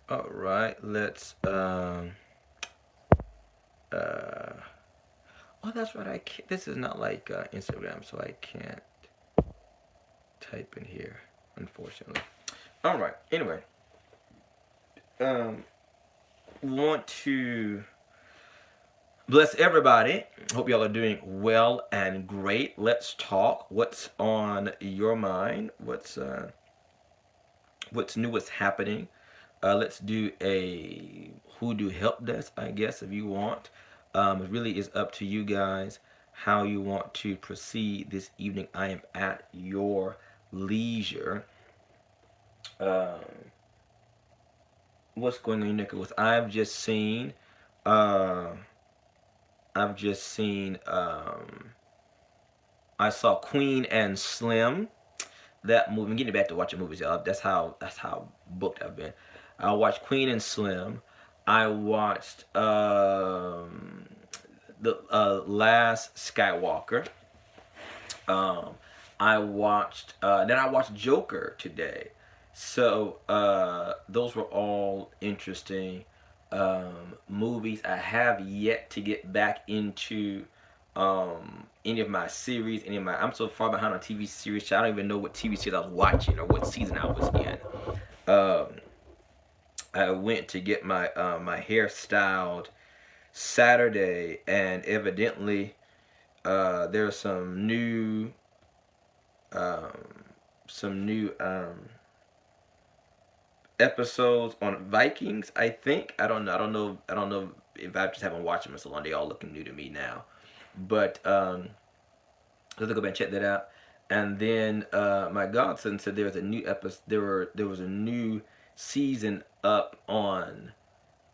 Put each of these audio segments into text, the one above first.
All right, let's uh oh, that's right. I can't, this is not like Instagram, so I can't type in here, unfortunately. All right. Anyway, um want to bless everybody. Hope y'all are doing well and great. Let's talk. What's on your mind? What's new? What's happening? Let's do a who do help desk, I guess, if you want. It really is up to you guys how you want to proceed this evening. I am at your leisure. Um, what's going on, Nicholas? Uh, I've just seen. I saw Queen and Slim. That movie. I'm getting back to watching movies, y'all. That's how booked I've been. I watched Queen and Slim. I watched the Last Skywalker. Um, then I watched Joker today. So those were all interesting movies. I have yet to get back into any of my series. I'm so far behind on TV series. I don't even know what TV series I was watching or what season I was in. Um, I went to get my hair styled Saturday, and evidently there's um, some new episodes on Vikings. I think I don't know. I don't know if I just haven't watched them in so long. They all looking new to me now. But let's go back and check that out. And then my godson said there was a new episode. There was a new season up on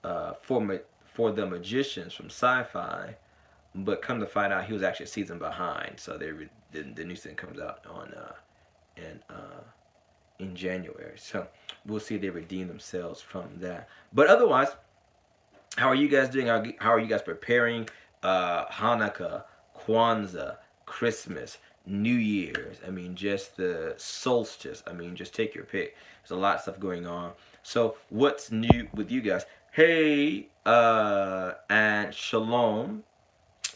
for the magicians from Sci-Fi. But come to find out, he was actually a season behind. So the new season comes out on in in January. So we'll see if they redeem themselves from that. But otherwise, how are you guys doing? How are you guys preparing Hanukkah, Kwanzaa, Christmas, New Year's? I mean, just the solstice. I mean, just take your pick. There's a lot of stuff going on. So what's new with you guys? Hey, and shalom,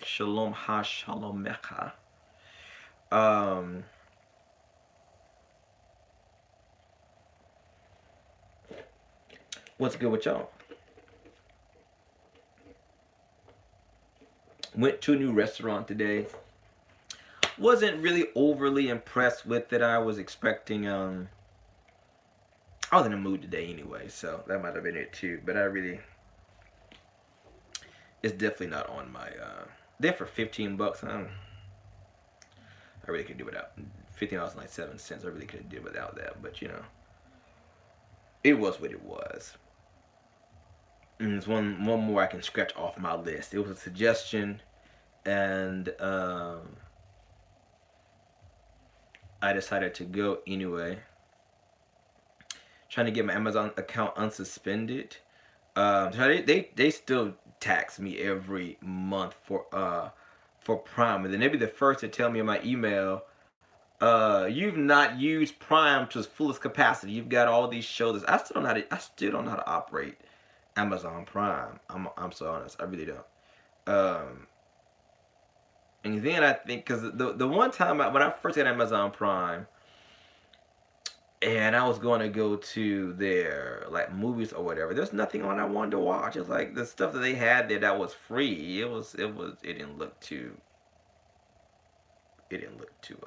shalom ha shalomecha. Um, what's good with y'all? Went to a new restaurant today. Wasn't really overly impressed with it. I was expecting I was in a mood today anyway, so that might have been it too. But it's definitely not on my there for $15. I really could do without $15.97. I really could have did without that, but it was what it was. And there's one more I can scratch off my list. It was a suggestion, and I decided to go anyway. Trying to get my Amazon account unsuspended. So they still tax me every month for Prime, and then they'd be the first to tell me in my email, you've not used Prime to its fullest capacity. You've got all these shows. I still don't know how to operate Amazon Prime. I'm so honest. I really don't. Um, and then I think because the one time when I first got Amazon Prime, and I was going to go to their like movies or whatever. There's nothing on I wanted to watch. It's like the stuff that they had there that was free. It didn't look too it didn't look too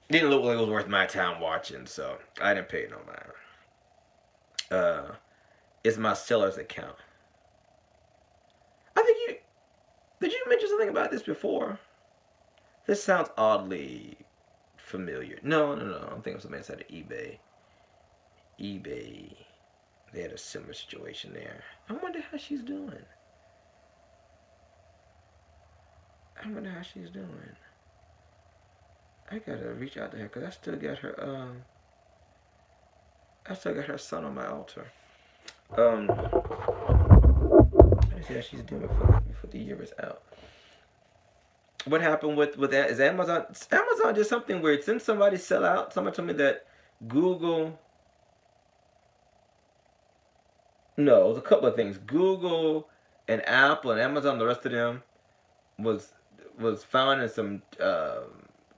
didn't look like it was worth my time watching. So I didn't pay no mind. It's my seller's account. I think you did you mention something about this before? This sounds oddly familiar. No. I'm thinking of something inside of eBay. eBay. They had a similar situation there. I wonder how she's doing. I wonder how she's doing. I gotta reach out to her because I still got her son on my altar. Let me see how she's doing before the year is out. What happened with that? Is Amazon? Amazon did something weird. Didn't somebody sell out? Somebody told me that Google No, it was a couple of things. Google and Apple and Amazon, the rest of them was found in some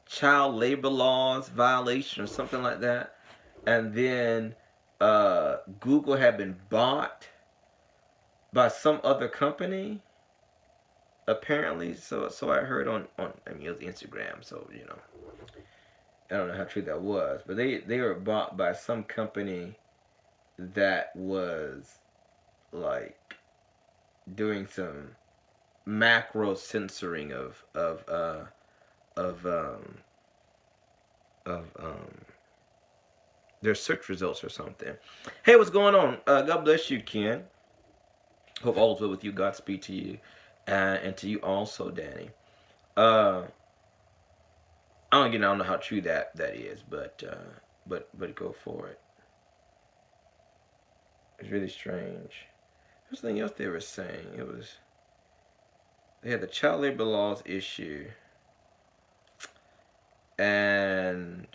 child labor laws violation or something like that, and then Google had been bought by some other company apparently. So I heard on I mean it was Instagram, so I don't know how true that was, but they were bought by some company that was like doing some macro censoring of of their search results or something. Hey, what's going on? God bless you, Ken. Hope all is well with you. Godspeed to you, and to you also, Danny. Uh, I don't know how true that is, but go for it. It's really strange. There's something else they were saying. It was they had the child labor laws issue, and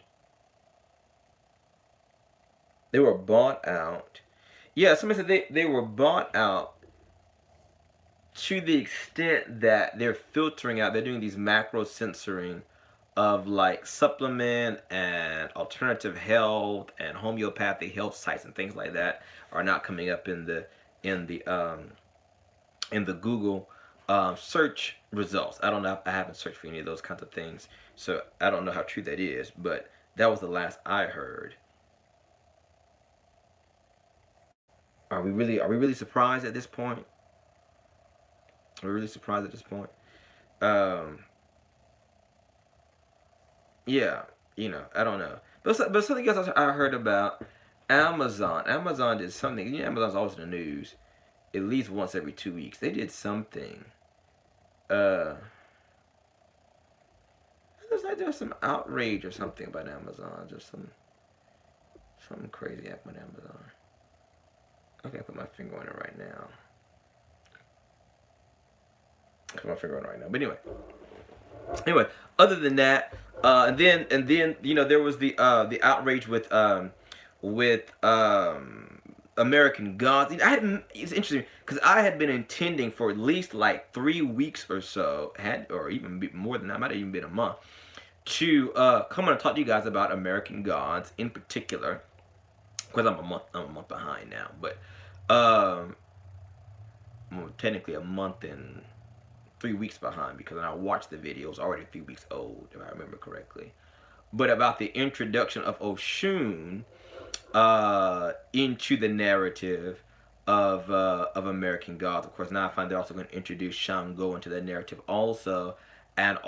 they were bought out. Yeah, somebody said they were bought out to the extent that they're filtering out. They're doing these macro censoring of like supplement and alternative health and homeopathic health sites and things like that are not coming up in the in the Google search results. I don't know. I haven't searched for any of those kinds of things, so I don't know how true that is. But that was the last I heard. Are we really surprised at this point? Are we really surprised at this point? Um, yeah, I don't know. But something else I heard about Amazon. Amazon did something. Amazon's always in the news at least once every 2 weeks. They did something. Uh, it was like there was some outrage or something about Amazon. Just something crazy happened with Amazon. I can't put my finger on it right now. Put my finger on it right now. But anyway, other than that, and then there was the outrage with American Gods. It's interesting because I had been intending for at least like 3 weeks or so, or even more than that, might have even been a month, to come on and talk to you guys about American Gods in particular, because I'm a month behind now, but um, well, technically a month and 3 weeks behind because when I watched the video, it was already 3 weeks old, if I remember correctly. But about the introduction of Oshun into the narrative of American Gods. Of course, now I find they're also going to introduce Shango into the narrative also. And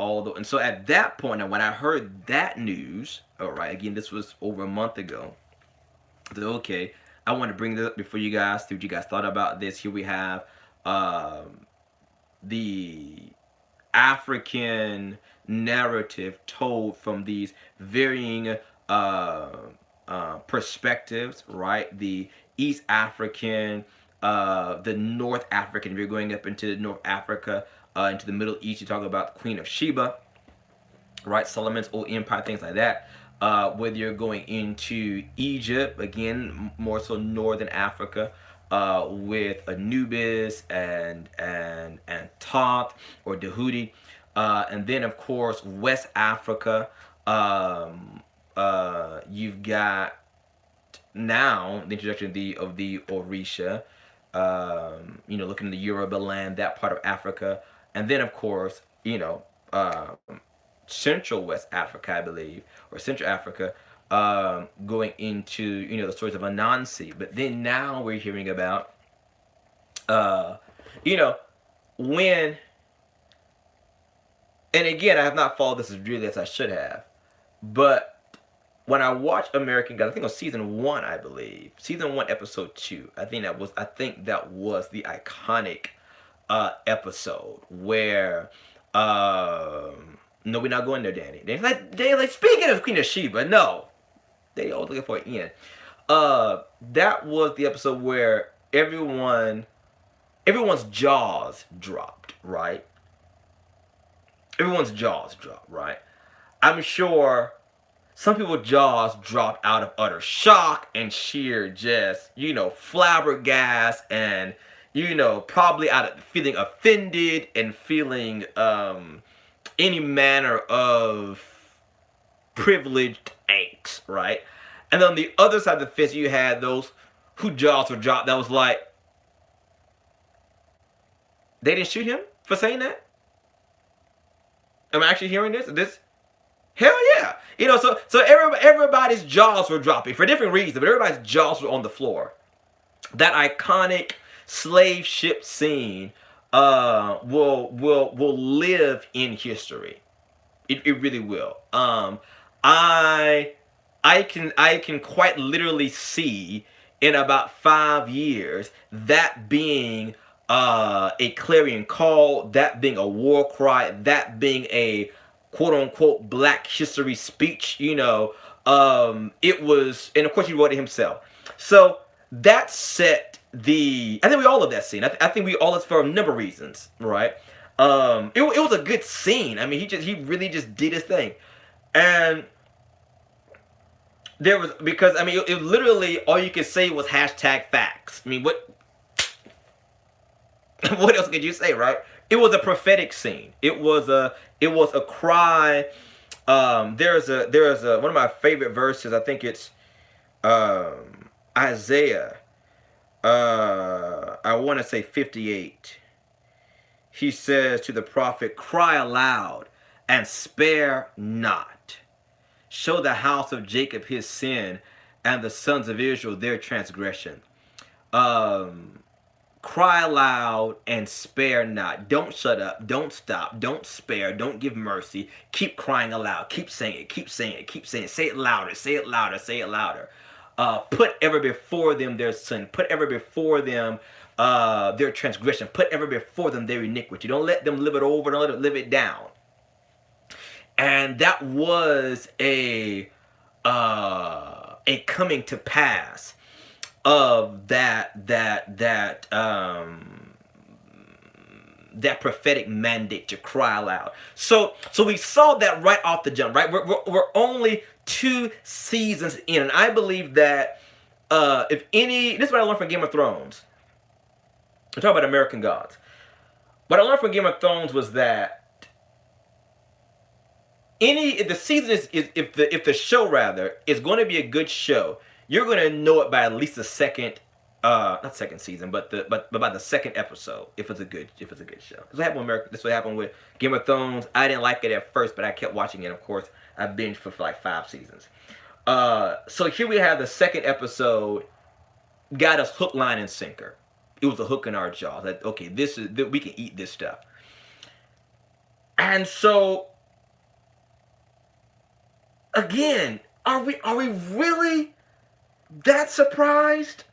so at that point, now when I heard that news, all right, again, this was over a month ago. I said, okay, I want to bring this up before you guys, see what you guys thought about this. Here we have the African narrative told from these varying perspectives, right? The East African, the North African. If you're going up into North Africa, into the Middle East, you talk about the Queen of Sheba, right? Solomon's old empire, things like that. Whether you're going into Egypt, again, more so Northern Africa, with Anubis and Thoth or Dahudi, and then of course West Africa. You've got now the introduction of the Orisha. Looking at the Yoruba land, that part of Africa, and then of course Central West Africa, I believe, or Central Africa, going into the stories of Anansi. But then now we're hearing about uh, you know when, and again I have not followed this as really as I should have, but when I watched American Gods, I think it was season 1, I believe, season 1, episode 2. I think that was the iconic episode where no, we're not going there, Danny. They're like speaking of Queen of Sheba, no, they always looking for an end. That was the episode where everyone's jaws dropped, right? Everyone's jaws dropped, right? I'm sure Some people's jaws drop out of utter shock and sheer just, flabbergasted and, probably out of feeling offended and feeling any manner of privileged angst, right? And on the other side of the fence, you had those who jaws were dropped that was like, they didn't shoot him for saying that? Am I actually hearing this? Hell yeah. So everybody's jaws were dropping for different reasons, but everybody's jaws were on the floor. That iconic slave ship scene will live in history. It really will. I I can quite literally see in about 5 years that being a clarion call, that being a war cry, that being a quote unquote Black History speech. It was, and of course he wrote it himself. So that set the. I think we all love that scene. I think we all love for a number of reasons, right? It was a good scene. I mean, he really just did his thing, and there was, because I mean it literally all you could say was hashtag facts. I mean, what what else could you say, right? It was a prophetic scene. It was a cry. There's a one of my favorite verses. I think it's Isaiah. I want to say 58. He says to the prophet, "Cry aloud and spare not. Show the house of Jacob his sin, and the sons of Israel their transgression." Um, Cry aloud and spare not. Don't shut up. Don't stop. Don't spare. Don't give mercy. Keep crying aloud. Keep saying it. Keep saying it. Keep saying it. Say it louder. Say it louder. Say it louder. Put ever before them their sin. Put ever before them their transgression. Put ever before them their iniquity. Don't let them live it over. Don't let them live it down. And that was a coming to pass of that prophetic mandate to cry aloud. So we saw that right off the jump, right? We're only 2 seasons in, and I believe that if any, this is what I learned from Game of Thrones. I talk about American Gods. What I learned from Game of Thrones was that if the season is if the show rather is going to be a good show, you're going to know it by at least the second, not second season, but by the second episode if it's a good show. This what happened with Game of Thrones. I didn't like it at first, but I kept watching it. Of course, I binged for like 5 seasons. So here we have the second episode, got us hook, line, and sinker. It was a hook in our jaws. That okay, we can eat this stuff. And so again, are we really that surprised?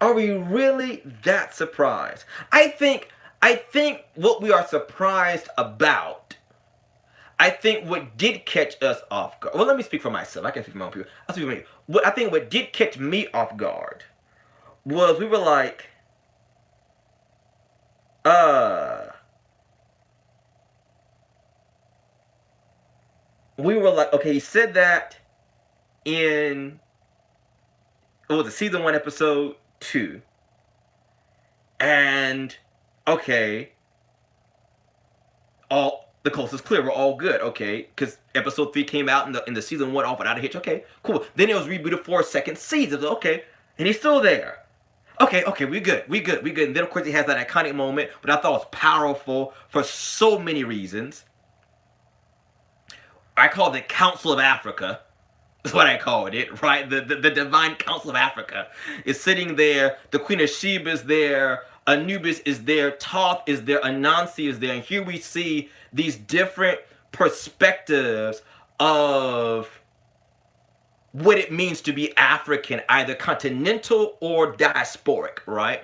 Are we really that surprised? I think what we are surprised about, I think what did catch us off guard. Well, let me speak for myself. I can speak for my own people. I'll speak for me. I think what did catch me off guard was uh we were like, okay, he said that in, it was a season 1 episode 2, and okay, all the coast is clear, we're all good, okay, because episode 3 came out in the season 1 off without a hitch, okay, cool. Then it was rebooted for a second season, okay, and he's still there. Okay, we good. And then of course he has that iconic moment, but I thought was powerful for so many reasons. I called it Council of Africa. That's what I called it, right? The Divine Council of Africa is sitting there. The Queen of Sheba is there. Anubis is there. Thoth is there. Anansi is there. And here we see these different perspectives of what it means to be African, either continental or diasporic, right?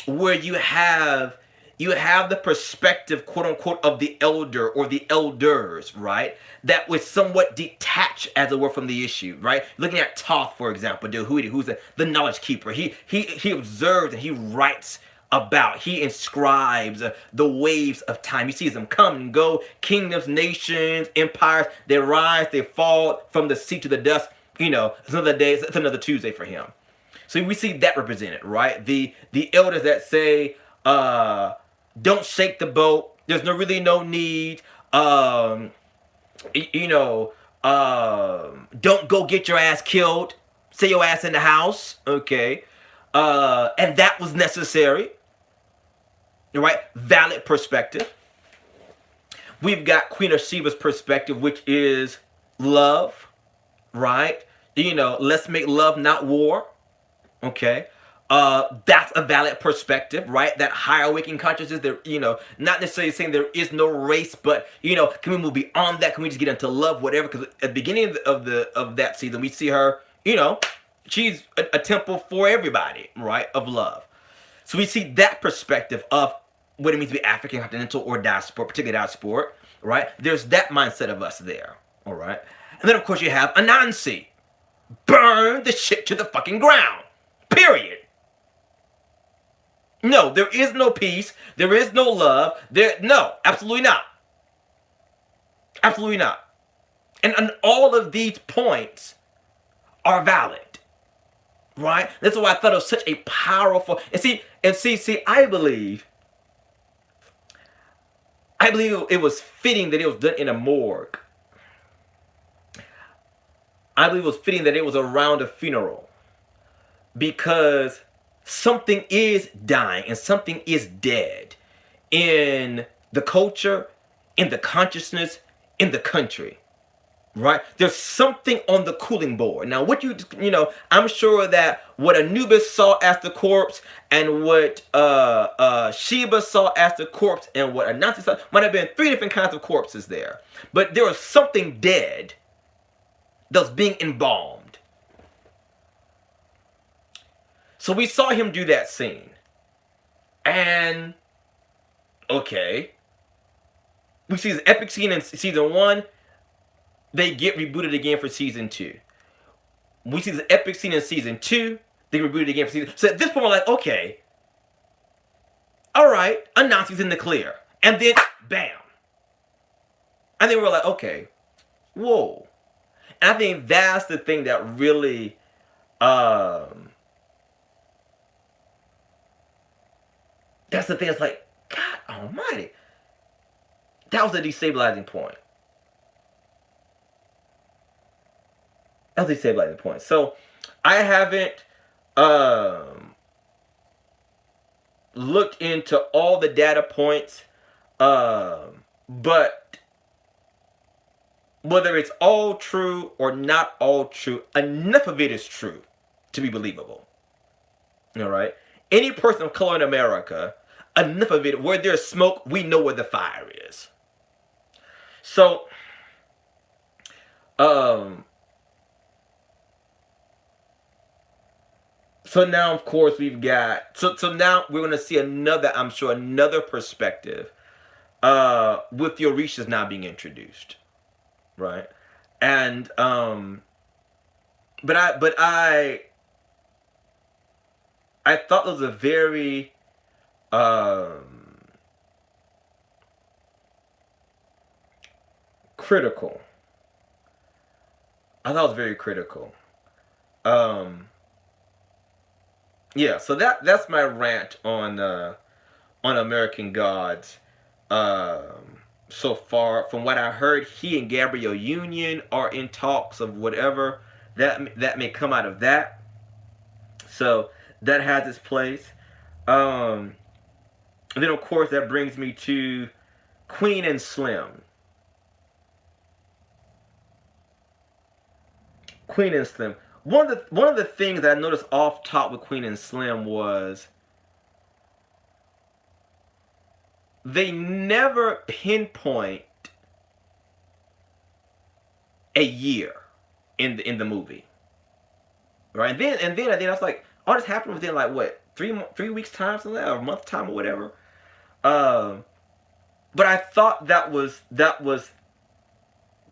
Where you have the perspective, quote unquote, of the elder or the elders, right? That was somewhat detached, as it were, from the issue, right? Looking at Thoth, for example, who's the knowledge keeper. He observes and he writes about. He inscribes the waves of time. He sees them come and go. Kingdoms, nations, empires, they rise, they fall from the sea to the dust. It's another day, it's another Tuesday for him. So we see that represented, right? The elders that say, don't shake the boat. There's really no need. You know, don't go get your ass killed. Stay your ass in the house, okay? And that was necessary, right? Valid perspective. We've got Queen of Sheba's perspective, which is love, right? Let's make love, not war, okay? That's a valid perspective, right? That higher awakening consciousness, there, not necessarily saying there is no race, but can we move beyond that? Can we just get into love, whatever? Because at the beginning of that season, we see her, she's a temple for everybody, right? Of love. So we see that perspective of what it means to be African, continental, or diaspora, particularly diaspora, right? There's that mindset of us there, all right? And then, of course, you have Anansi. Burn the shit to the fucking ground. Period. No, there is no peace. There is no love. No, absolutely not. Absolutely not. And all of these points are valid. Right? That's why I thought it was such a powerful. I believe it was fitting that it was done in a morgue. I believe it was fitting that it was around a funeral. Because something is dying and something is dead in the culture, in the consciousness, in the country. Right? There's something on the cooling board. Now, I'm sure that what Anubis saw as the corpse and what Sheba saw as the corpse and what Anansi saw might have been 3 different kinds of corpses there. But there was something dead that's being embalmed. So we saw him do that scene. And, okay. We see this epic scene in season 1. They get rebooted again for season 2. We see this epic scene in season 2. They rebooted again for season. So at this point, we're like, okay, all right, Anansi's in the clear, and then bam, and then we're like, okay, whoa, and I think that's the thing that really, that's the thing. It's like, God Almighty, that was a destabilizing point. That's a destabilizing point. So I haven't looked into all the data points, but whether it's all true or not all true, enough of it is true to be believable. All right? Any person of color in America, enough of it, where there's smoke, we know where the fire is. So, so now, of course, we've got... So now we're going to see another perspective with the Orishas now being introduced. Right? And, but I thought it was a very, critical. I thought it was very critical. Yeah, so that's my rant on American Gods. So far, from what I heard, he and Gabrielle Union are in talks of whatever that may come out of that. So that has its place. And then of course that brings me to Queen and Slim. Queen and Slim. One of the things that I noticed off top with Queen and Slim was they never pinpoint a year in the movie, right? And then I was like, all this happened within like what 3 weeks time, something like that, or a month time or whatever. But I thought that was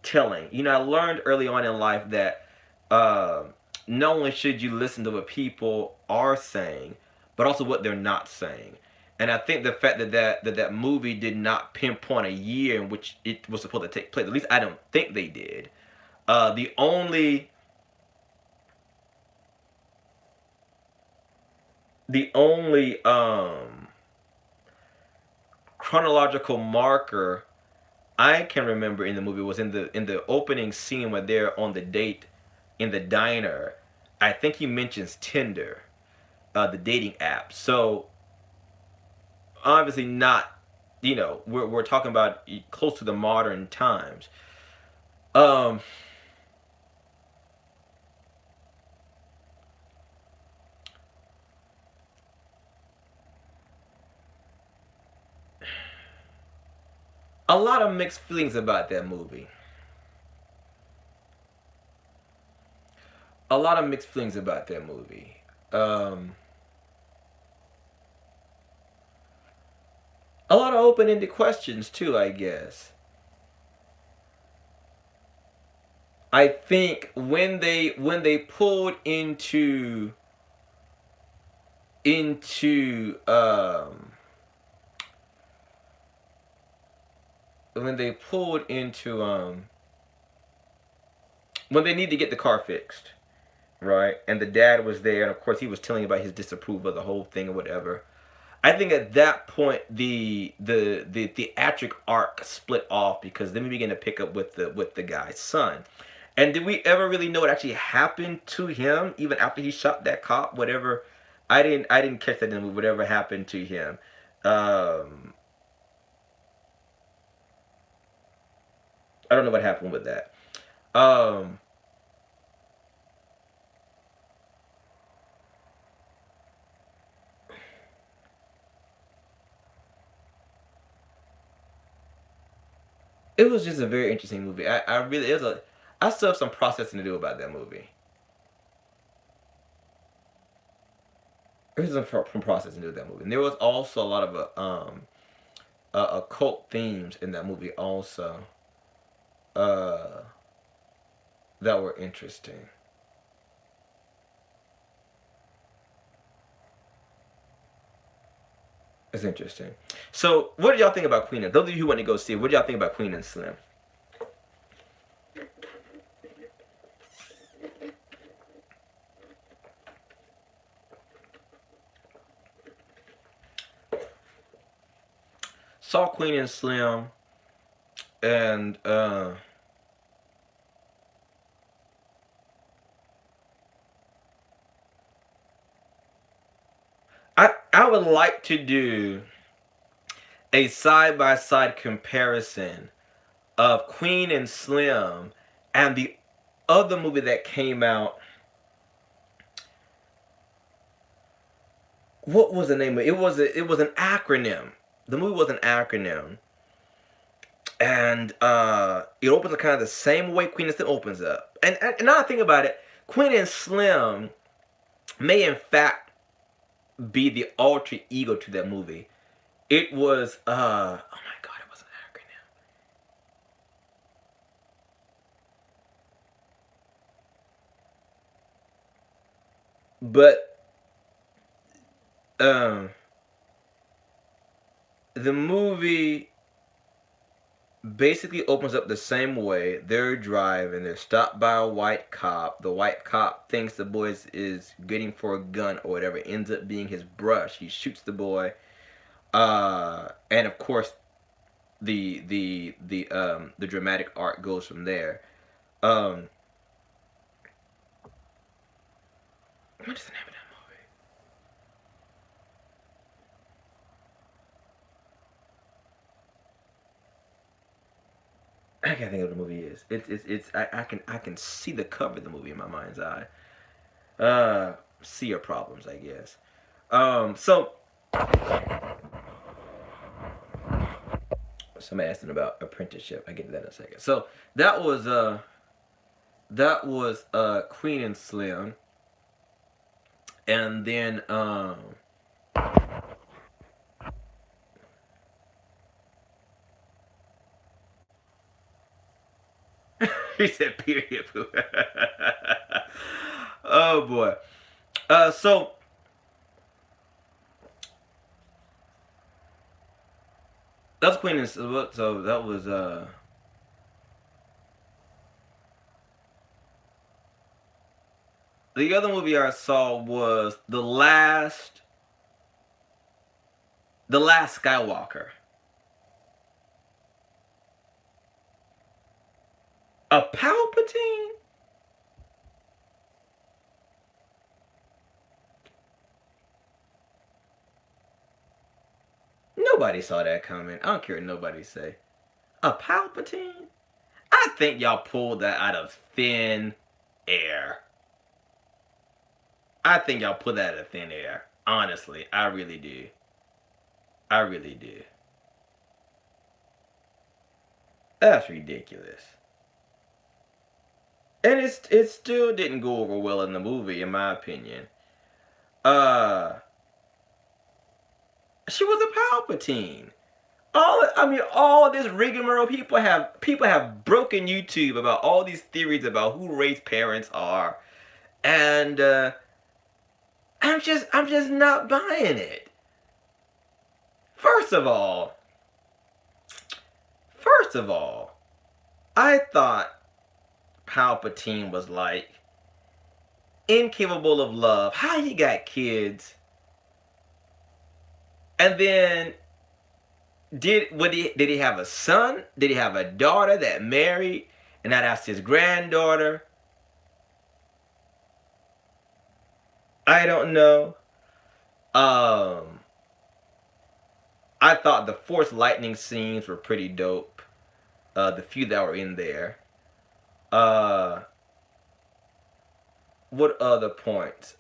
telling. I learned early on in life that not only should you listen to what people are saying, but also what they're not saying. And I think the fact that that movie did not pinpoint a year in which it was supposed to take place, at least I don't think they did. The only the only chronological marker I can remember in the movie was in the opening scene where they're on the date in the diner. I think he mentions Tinder, the dating app. So obviously not. We're talking about close to the modern times. Um, a lot of mixed feelings about that movie. A lot of mixed feelings about that movie. Um, a lot of open-ended questions too, I guess. I think when they pulled into when they pulled into when they need to get the car fixed, right? And the dad was there, and of course he was telling about his disapproval of the whole thing or whatever. I think at that point the theatric arc split off because then we began to pick up with the guy's son. And did we ever really know what actually happened to him even after he shot that cop? Whatever, I didn't catch that in the movie. Whatever happened to him, um, I don't know what happened with that. Um, it was just a very interesting movie. I really it was a I still have some processing to do about that movie. There's some processing to do with that movie. And there was also a lot of occult themes in that movie also uh, that were interesting. It's interesting. So, what did y'all think about Queen? And those of you who went to go see it, what did y'all think about Queen and Slim? Saw Queen and Slim, and I would like to do a side by side comparison of Queen and Slim and the other movie that came out. What was the name of it? It was an acronym. The movie was an acronym, and it opens up kind of the same way Queen and Slim opens up. And now I think about it, Queen and Slim may in fact be the alter ego to that movie. It was oh my god, it was an acronym. But um the movie basically opens up the same way. They're driving, they're stopped by a white cop. The white cop thinks the boy is getting for a gun or whatever, ends up being his brush. He shoots the boy. And of course the dramatic arc goes from there. Um what is the name of that movie? I can't think of what the movie is. It's I can see the cover of the movie in my mind's eye. Seer problems, I guess. So somebody asking about apprenticeship. I get to that in a second. So that was uh that was Queen and Slim, and then he said period poo. Oh boy. So That was Queen and so that was the other movie I saw was the last Skywalker. A Palpatine? Nobody saw that coming. I don't care what nobody say. A Palpatine? I think y'all pulled that out of thin air. I think y'all pulled that out of thin air. Honestly, I really do. I really do. That's ridiculous. And it still didn't go over well in the movie, in my opinion. Uh, she was a Palpatine. All this rigmarole. People have broken YouTube about all these theories about who Rey's parents are, and I'm just not buying it. First of all, first of all, I thought Palpatine was like incapable of love. How he got kids, and then did he have a son? Did he have a daughter that married, and now that's his granddaughter? I don't know. Um, I thought the Force lightning scenes were pretty dope. The few that were in there. Uh, what other points?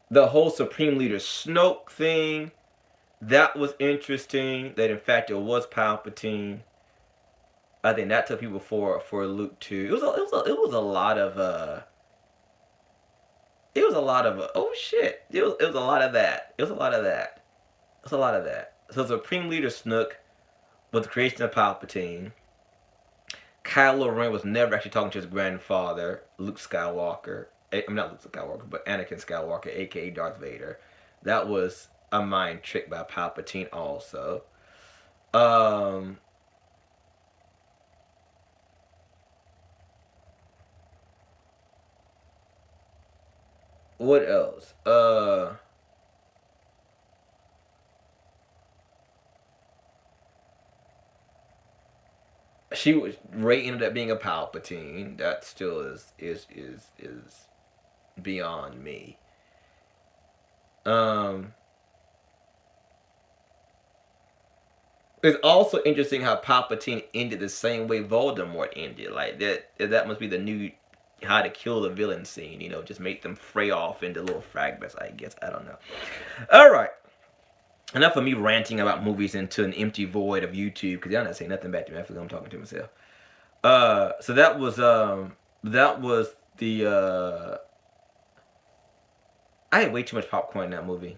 The whole Supreme Leader Snoke thing, that was interesting. That in fact it was Palpatine. I think that took people for Luke too. It was a lot of oh shit. It was a lot of that. It was a lot of that. It was a lot of that. So Supreme Leader Snook was the creation of Palpatine. Kylo Ren was never actually talking to his grandfather, Luke Skywalker. I'm not Luke Skywalker, but Anakin Skywalker, aka Darth Vader. That was a mind trick by Palpatine also. Um, what else? She was Rey ended up being a Palpatine. That still is beyond me. Um, it's also interesting how Palpatine ended the same way Voldemort ended. Like that must be the new how to kill the villain scene. Just make them fray off into little fragments. I guess I don't know. All right, enough of me ranting about movies into an empty void of YouTube because y'all not saying nothing back to me. I feel like I'm talking to myself. So that was the I had way too much popcorn in that movie.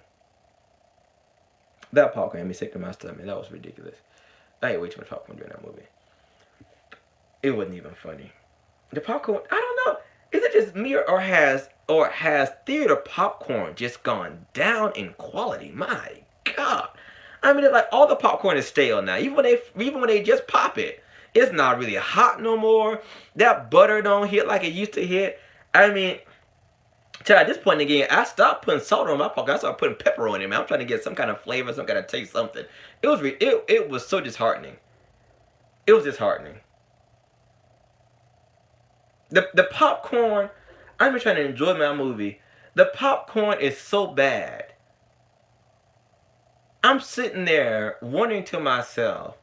That popcorn had me sick to my stomach. That was ridiculous. I ate way too much popcorn during that movie. It wasn't even funny. The popcorn, I don't know. Is it just me or has theater popcorn just gone down in quality? My God. I mean, it's like all the popcorn is stale now. Even when they just pop it, it's not really hot no more. That butter don't hit like it used to hit. I mean, at this point in the game, I stopped putting salt on my popcorn. I started putting pepper on it, man. I'm trying to get some kind of flavor, some kind of taste, something. It was so disheartening. It was disheartening. The popcorn. I'm just trying to enjoy my movie. The popcorn is so bad. I'm sitting there wondering to myself,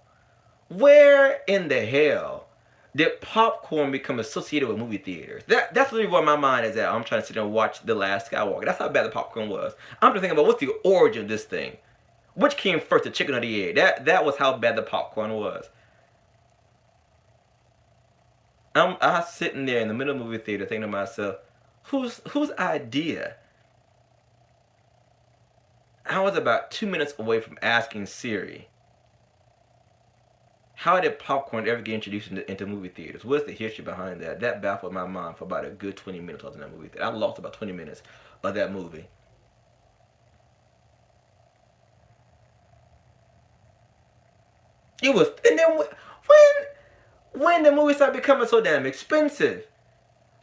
where in the hell did popcorn become associated with movie theaters? That's really where my mind is at. I'm trying to sit there and watch The Last Skywalker. That's how bad the popcorn was. I'm just thinking about what's the origin of this thing. Which came first, the chicken or the egg? That was how bad the popcorn was. I'm sitting there in the middle of the movie theater thinking to myself, whose idea? I was about 2 minutes away from asking Siri, how did popcorn ever get introduced into movie theaters? What's the history behind that? That baffled my mind for about a good 20 minutes. I was in that movie theater. I lost about 20 minutes of that movie. It was, and then when the movie started becoming so damn expensive,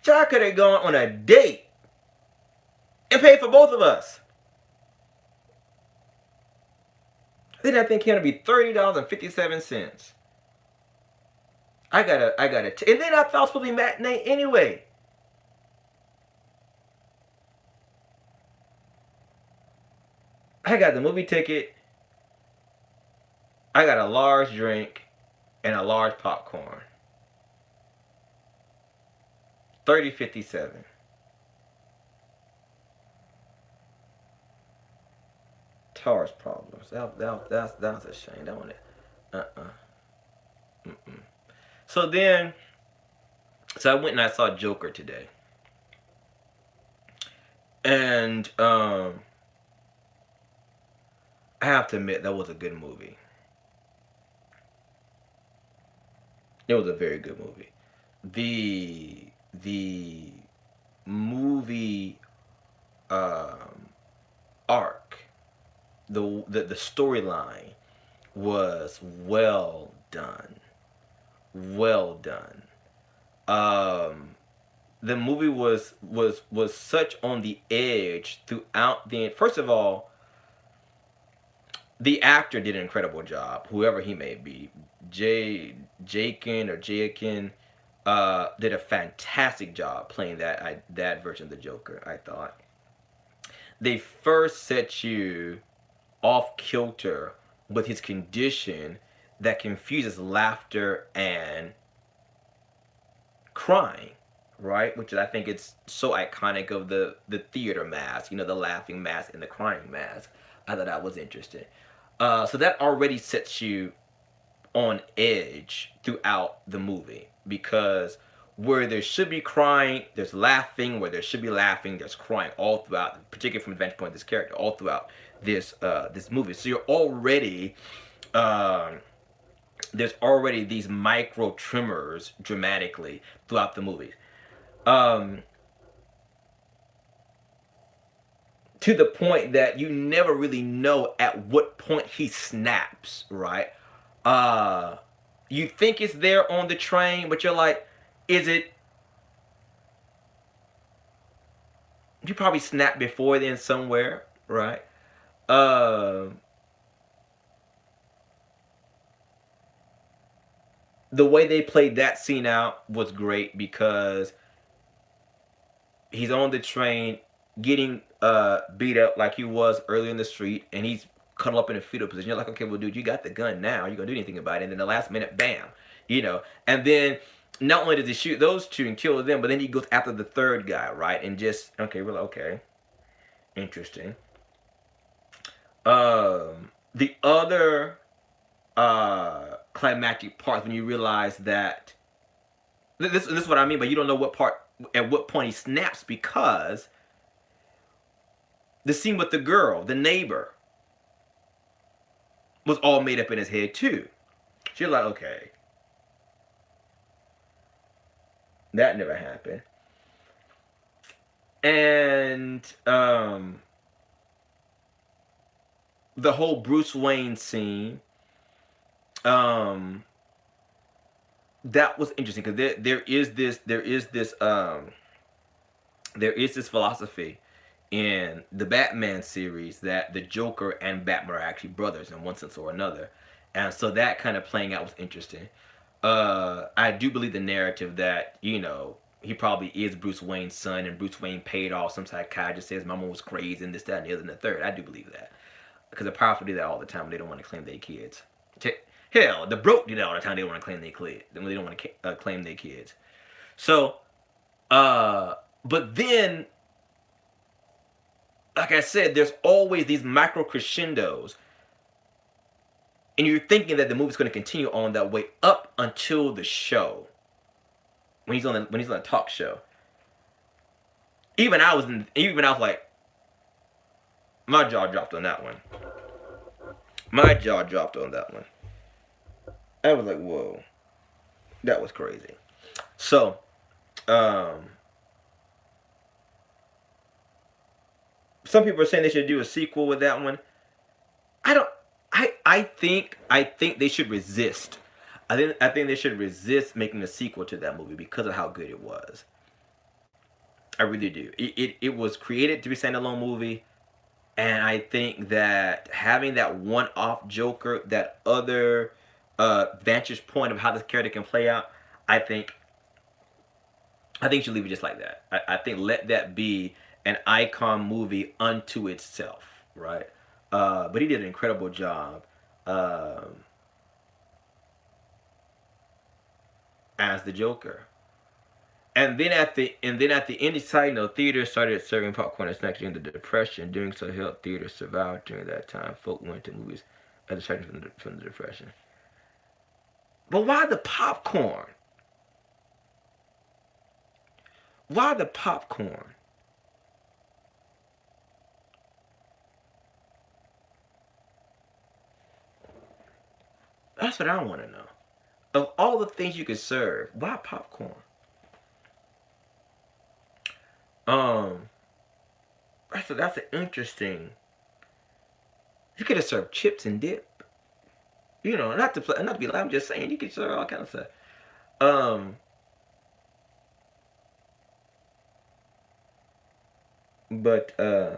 y'all could have gone on a date and paid for both of us. Then I think it'll be $30.57. And then I thought it was supposed to be matinee anyway. I got the movie ticket. I got a large drink and a large popcorn. 30.57. Taurus problems. That's a shame. That one. Mm-mm. So then, so I went and I saw Joker today, and I have to admit that was a good movie. It was a very good movie. The movie arc, the storyline was well done. Well done. The movie was such on the edge throughout the. First of all, the actor did an incredible job, whoever he may be. Jakin did a fantastic job playing that version of the Joker. I thought they first set you off kilter with his condition that confuses laughter and crying, right? Which I think it's so iconic of the theater mask, the laughing mask and the crying mask. I thought that was interesting. So that already sets you on edge throughout the movie, because where there should be crying, there's laughing. Where there should be laughing, there's crying, all throughout, particularly from the vantage point of this character, all throughout this movie. So you're already there's already these micro tremors dramatically throughout the movie. To the point that you never really know at what point he snaps, right? You think it's there on the train, but you're like, is it? You probably snapped before then somewhere, right? Uh, the way they played that scene out was great, because he's on the train getting beat up like he was earlier in the street, and he's cuddled up in a fetal position. You're like, okay, well, dude, you got the gun now. Are you gonna do anything about it? And then the last minute, bam, And then not only does he shoot those two and kill them, but then he goes after the third guy, right? And just okay, we're like, okay, interesting. The other climactic part when you realize that this is what I mean, but you don't know what part at what point he snaps, because the scene with the girl, the neighbor, was all made up in his head too. So you're like, okay, that never happened. And the whole Bruce Wayne scene, that was interesting, because there is this philosophy in the Batman series that the Joker and Batman are actually brothers in one sense or another, and so that kind of playing out was interesting. I do believe the narrative that he probably is Bruce Wayne's son, and Bruce Wayne paid off some psychiatrist, says mama was crazy and this, that, and the other and the third. I do believe that, because the powerful do that all the time when they don't want to claim their kids. Hell, the broke do that all the time. They don't want to claim their kids. They don't want to claim their kids. So, but then, like I said, there's always these micro crescendos, and you're thinking that the movie's going to continue on that way up until the show, when he's on the talk show. Even I was like, my jaw dropped on that one. My jaw dropped on that one. I was like, whoa, that was crazy. So, some people are saying they should do a sequel with that one. I don't. I I think they should resist. I think they should resist making a sequel to that movie because of how good it was. I really do. It was created to be a standalone movie, and I think that having that one-off Joker, that other vantage point of how this character can play out, I think I think you should leave it just like that. I think let that be an icon movie unto itself, right? But he did an incredible job um, as the Joker. And then at the end, side note, theaters started serving popcorn and snacks during the Depression. Doing so helped theaters survive during that time. Folk went to movies as a distraction from the Depression. But why the popcorn? Why the popcorn? That's what I want to know. Of all the things you could serve, why popcorn? Um, that's an interesting. You could have served chips and dip. Not to be loud. I'm just saying you could serve all kinds of stuff. Um, but uh,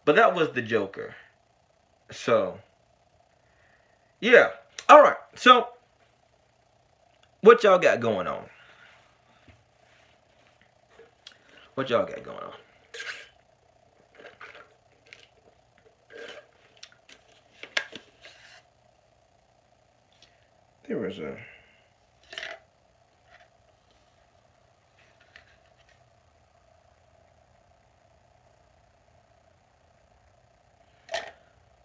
but that was the Joker. So yeah. All right. So what y'all got going on? What y'all got going on? There was a.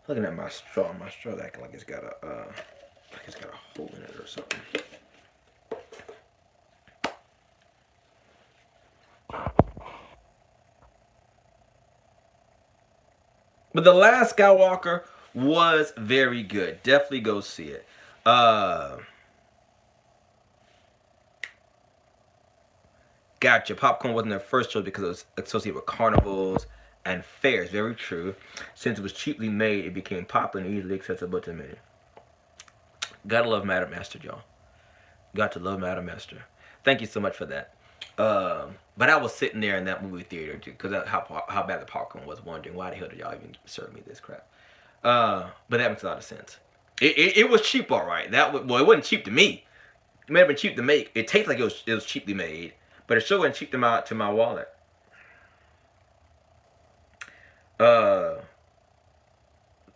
Looking at my straw. My straw acting like it's got a hole in it or something. But The Last Skywalker was very good. Definitely go see it. Uh, Gotcha. Popcorn wasn't their first choice because it was associated with carnivals and fairs. Very true. Since it was cheaply made, it became popular and easily accessible to many. Gotta love Madam Master, y'all. Got to love Madam Master. Thank you so much for that. But I was sitting there in that movie theater because how bad the popcorn was, wondering why the hell did y'all even serve me this crap. But that makes a lot of sense. It was cheap, all right. Well, it wasn't cheap to me. It may have been cheap to make. It tastes like it was cheaply made, but it sure wasn't cheap to my wallet. Uh,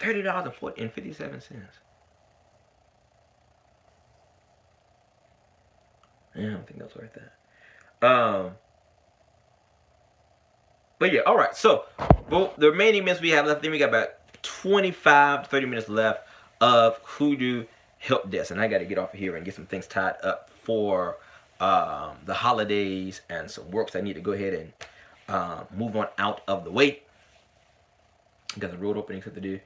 $30.57. Yeah, I don't think that's worth that. But yeah, all right. So, well, the remaining minutes we have left, then we got about 25 to 30 minutes left of Hoodoo Help Desk, and I got to get off of here and get some things tied up for the holidays and some works I need to go ahead and move on out of the way. Got the road openings to do.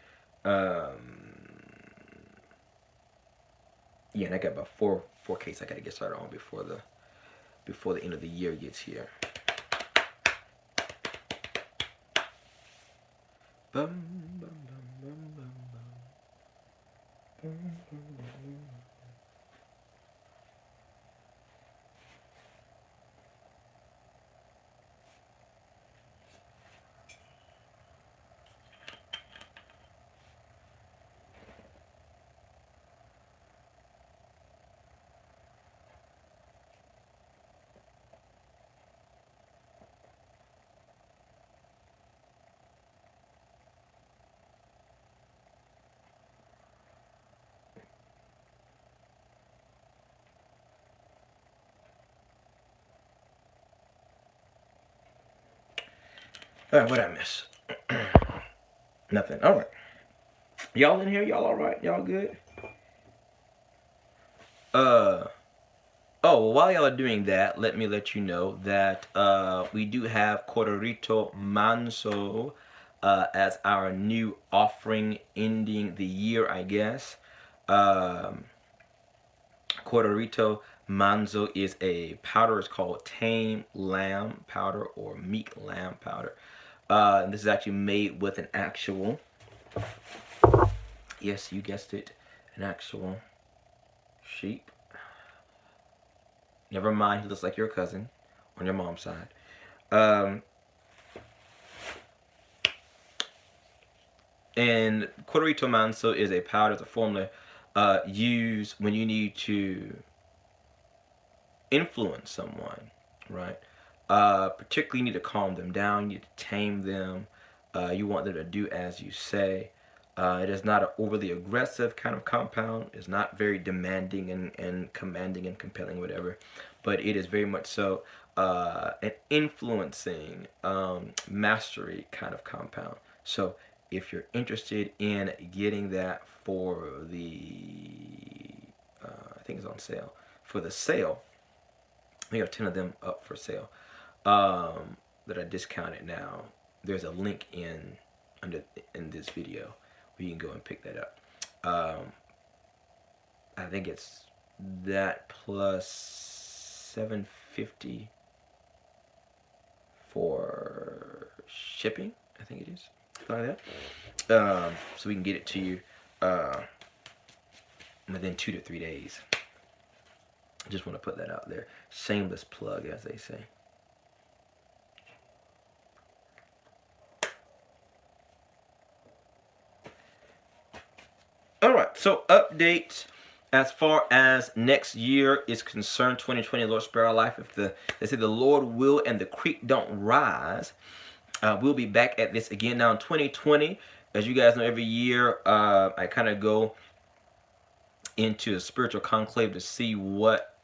Yeah, and I got about four cases I got to get started on before the end of the year gets here. Bum, bum, bum, bum, bum, bum. All right, what I miss? Nothing. All right. Y'all in here? Y'all all right? Y'all good? Uh. Oh, well, while y'all are doing that, let me let you know that we do have Corderito Manso as our new offering ending the year, I guess. Um, Corderito Manzo is a powder. It's called tame lamb powder or meek lamb powder. And this is actually made with an actual Yes, you guessed it, an actual sheep. Never mind, he looks like your cousin on your mom's side. Um, and Corderito Manso is a powder, it's a formula used when you need to influence someone, right? Particularly, you need to calm them down, you need to tame them. You want them to do as you say. It is not an overly aggressive kind of compound. It's not very demanding and commanding and compelling, whatever. But it is very much so an influencing, mastery kind of compound. So if you're interested in getting that for I think it's on sale, for the sale, we have 10 of them up for sale that are discounted now. There's a link in this video where you can go and pick that up. I think it's that plus 750 for shipping. I think it is something like that. So we can get it to you within 2 to 3 days. I just want to put that out there. Shameless plug, as they say. All right, so updates as far as next year is concerned, 2020, Lord spare our life. If they say the Lord will and the creek don't rise, we'll be back at this again now in 2020. As you guys know, every year I kind of go into a spiritual conclave to see what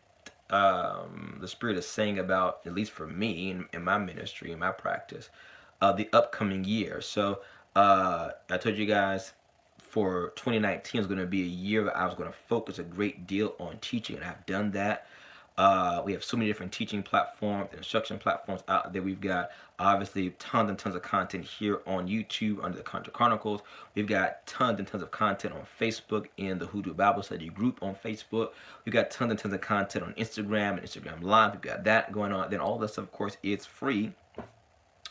the Spirit is saying about, at least for me in my ministry, in my practice, the upcoming year. So I told you guys for 2019 is going to be a year that I was going to focus a great deal on teaching, and I've done that. We have so many different teaching platforms, instruction platforms out there. We've got obviously tons and tons of content here on YouTube under the Conjure Chronicles. We've got tons and tons of content on Facebook in the Hoodoo Bible Study group on Facebook. We've got tons and tons of content on Instagram and Instagram Live. We've got that going on. Then all this stuff, of course, is free.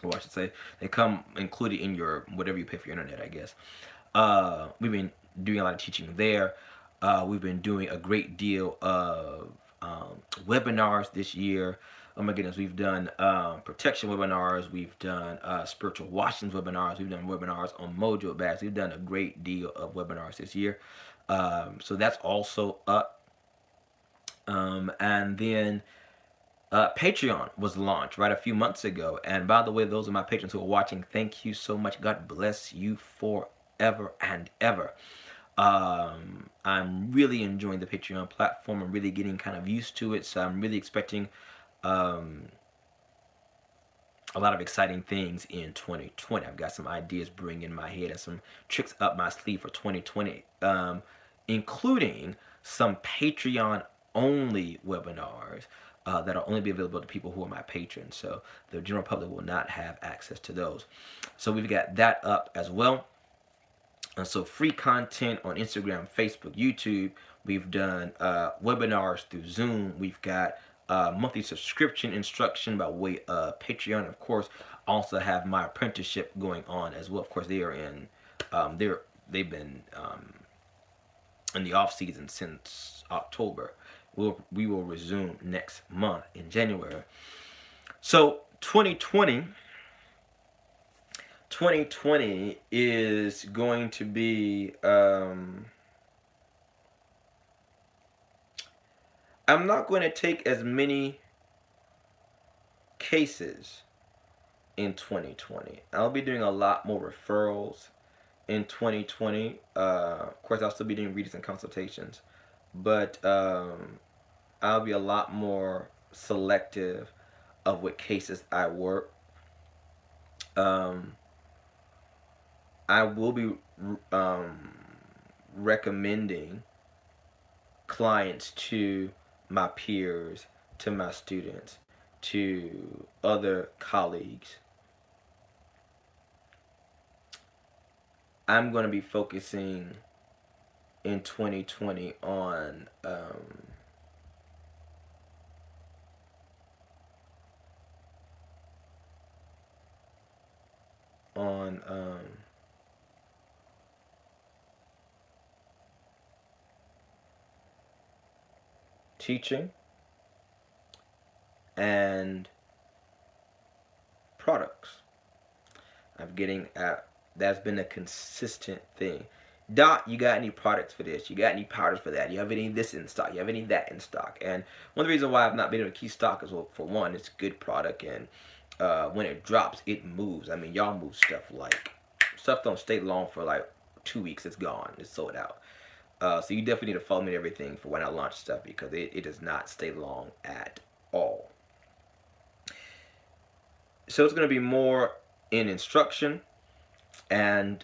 Or I should say, they come included in your whatever you pay for your internet, I guess. We've been doing a lot of teaching there. We've been doing a great deal of webinars this year. Oh my goodness, we've done protection webinars. We've done spiritual washings webinars. We've done webinars on mojo bags. We've done a great deal of webinars this year. So that's also up. And then Patreon was launched right a few months ago. And by the way, those are my patrons who are watching. Thank you so much. God bless you forever and ever. I'm really enjoying the Patreon platform. I'm really getting kind of used to it. So I'm really expecting a lot of exciting things in 2020. I've got some ideas brewing in my head and some tricks up my sleeve for 2020, including some Patreon only webinars that will only be available to people who are my patrons. So the general public will not have access to those. So we've got that up as well. And so free content on Instagram, Facebook, YouTube. We've done webinars through Zoom. We've got monthly subscription instruction by way of Patreon. Of course, also have my apprenticeship going on as well. Of course, they are in they've been in the off season since October. We will resume next month in January. So 2020 is going to be I'm not going to take as many cases in 2020. I'll be doing a lot more referrals in 2020. Of course, I'll still be doing readings and consultations, but I'll be a lot more selective of what cases I work. I will be recommending clients to my peers, to my students, to other colleagues. I'm going to be focusing in 2020 on teaching, and products. I'm getting at that's been a consistent thing. Doc, you got any products for this? You got any powders for that? You have any of this in stock? You have any of that in stock? And one of the reasons why I've not been able to keep stock is, well, for one, it's a good product, and when it drops, it moves. I mean, y'all move stuff don't stay long for like 2 weeks. It's gone. It's sold out. So you definitely need to follow me and everything for when I launch stuff, because it does not stay long at all. So it's going to be more in instruction and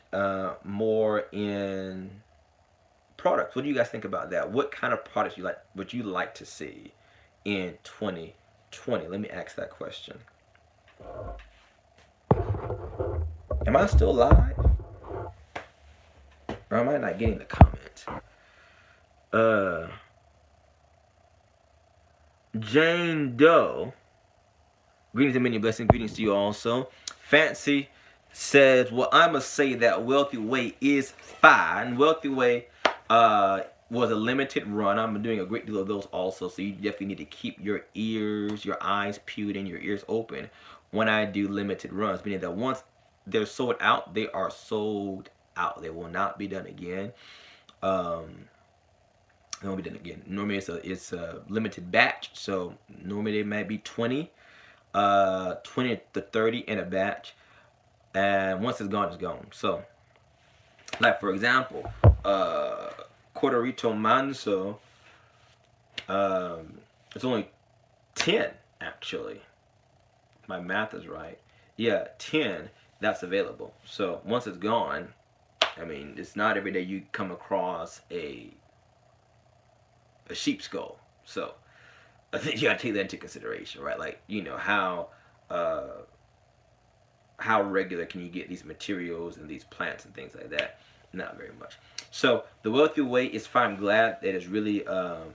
more in products. What do you guys think about that? What kind of products would you like to see in 2020? Let me ask that question. Am I still live? Or am I not getting the comment? Jane Doe. Greetings and many blessings. Greetings to you also. Fancy says, well, I must say that Wealthy Way is fine. Wealthy Way was a limited run. I'm doing a great deal of those also. So you definitely need to keep your ears, your eyes peeled, and your ears open when I do limited runs. Meaning that once they're sold out, they are sold out. They will not be done again. They won't be done again. Normally it's a limited batch. So normally they might be 20 to 30 in a batch, and once it's gone, it's gone. So, like for example, Corderito Manso, it's only 10 actually. My math is right. Yeah, 10 that's available. So once it's gone, I mean, it's not every day you come across a sheep skull. So I think you gotta take that into consideration, right? Like, how regular can you get these materials and these plants and things like that? Not very much. So the Wealthy Way is fine. I'm glad that it's really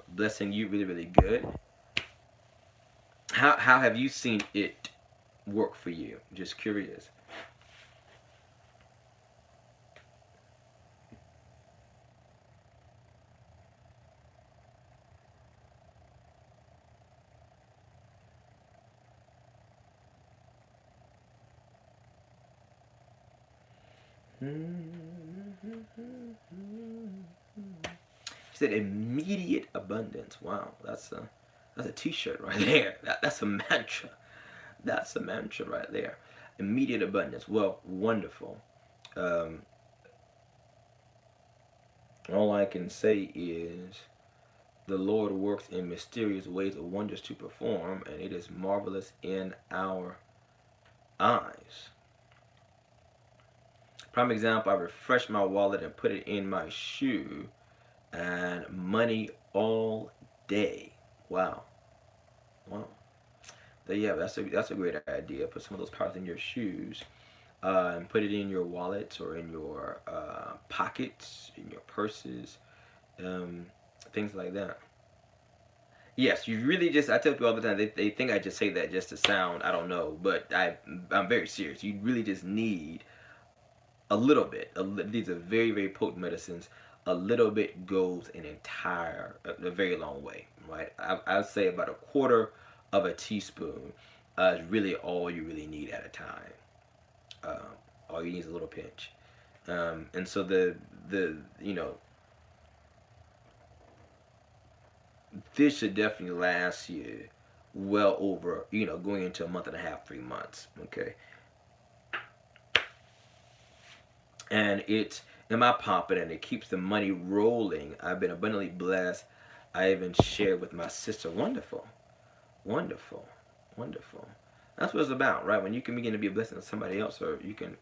blessing you, really, really good. How have you seen it work for you? Just curious. She said immediate abundance. Wow, that's a t-shirt right there. That's a mantra. That's a mantra right there. Immediate abundance. Well, wonderful. Um, all I can say is the Lord works in mysterious ways of wonders to perform, and it is marvelous in our eyes. Prime example, I refreshed my wallet and put it in my shoe, and money all day. Wow. Wow. There you have it. That's a great idea. Put some of those cards in your shoes, and put it in your wallets or in your pockets, in your purses, things like that. Yes, you really just, I tell people all the time, they think I just say that just to sound, I don't know, but I'm very serious. You really just need a little bit. These are very, very potent medicines. A little bit goes a very long way, right? I'd say about a quarter of a teaspoon is really all you really need at a time. All you need is a little pinch. And so this should definitely last you well over, going into a month and a half, 3 months. Okay. And it's in my pocket and it keeps the money rolling. I've been abundantly blessed. I even shared with my sister. Wonderful. Wonderful. Wonderful. That's what it's about, right? When you can begin to be a blessing to somebody else, or you can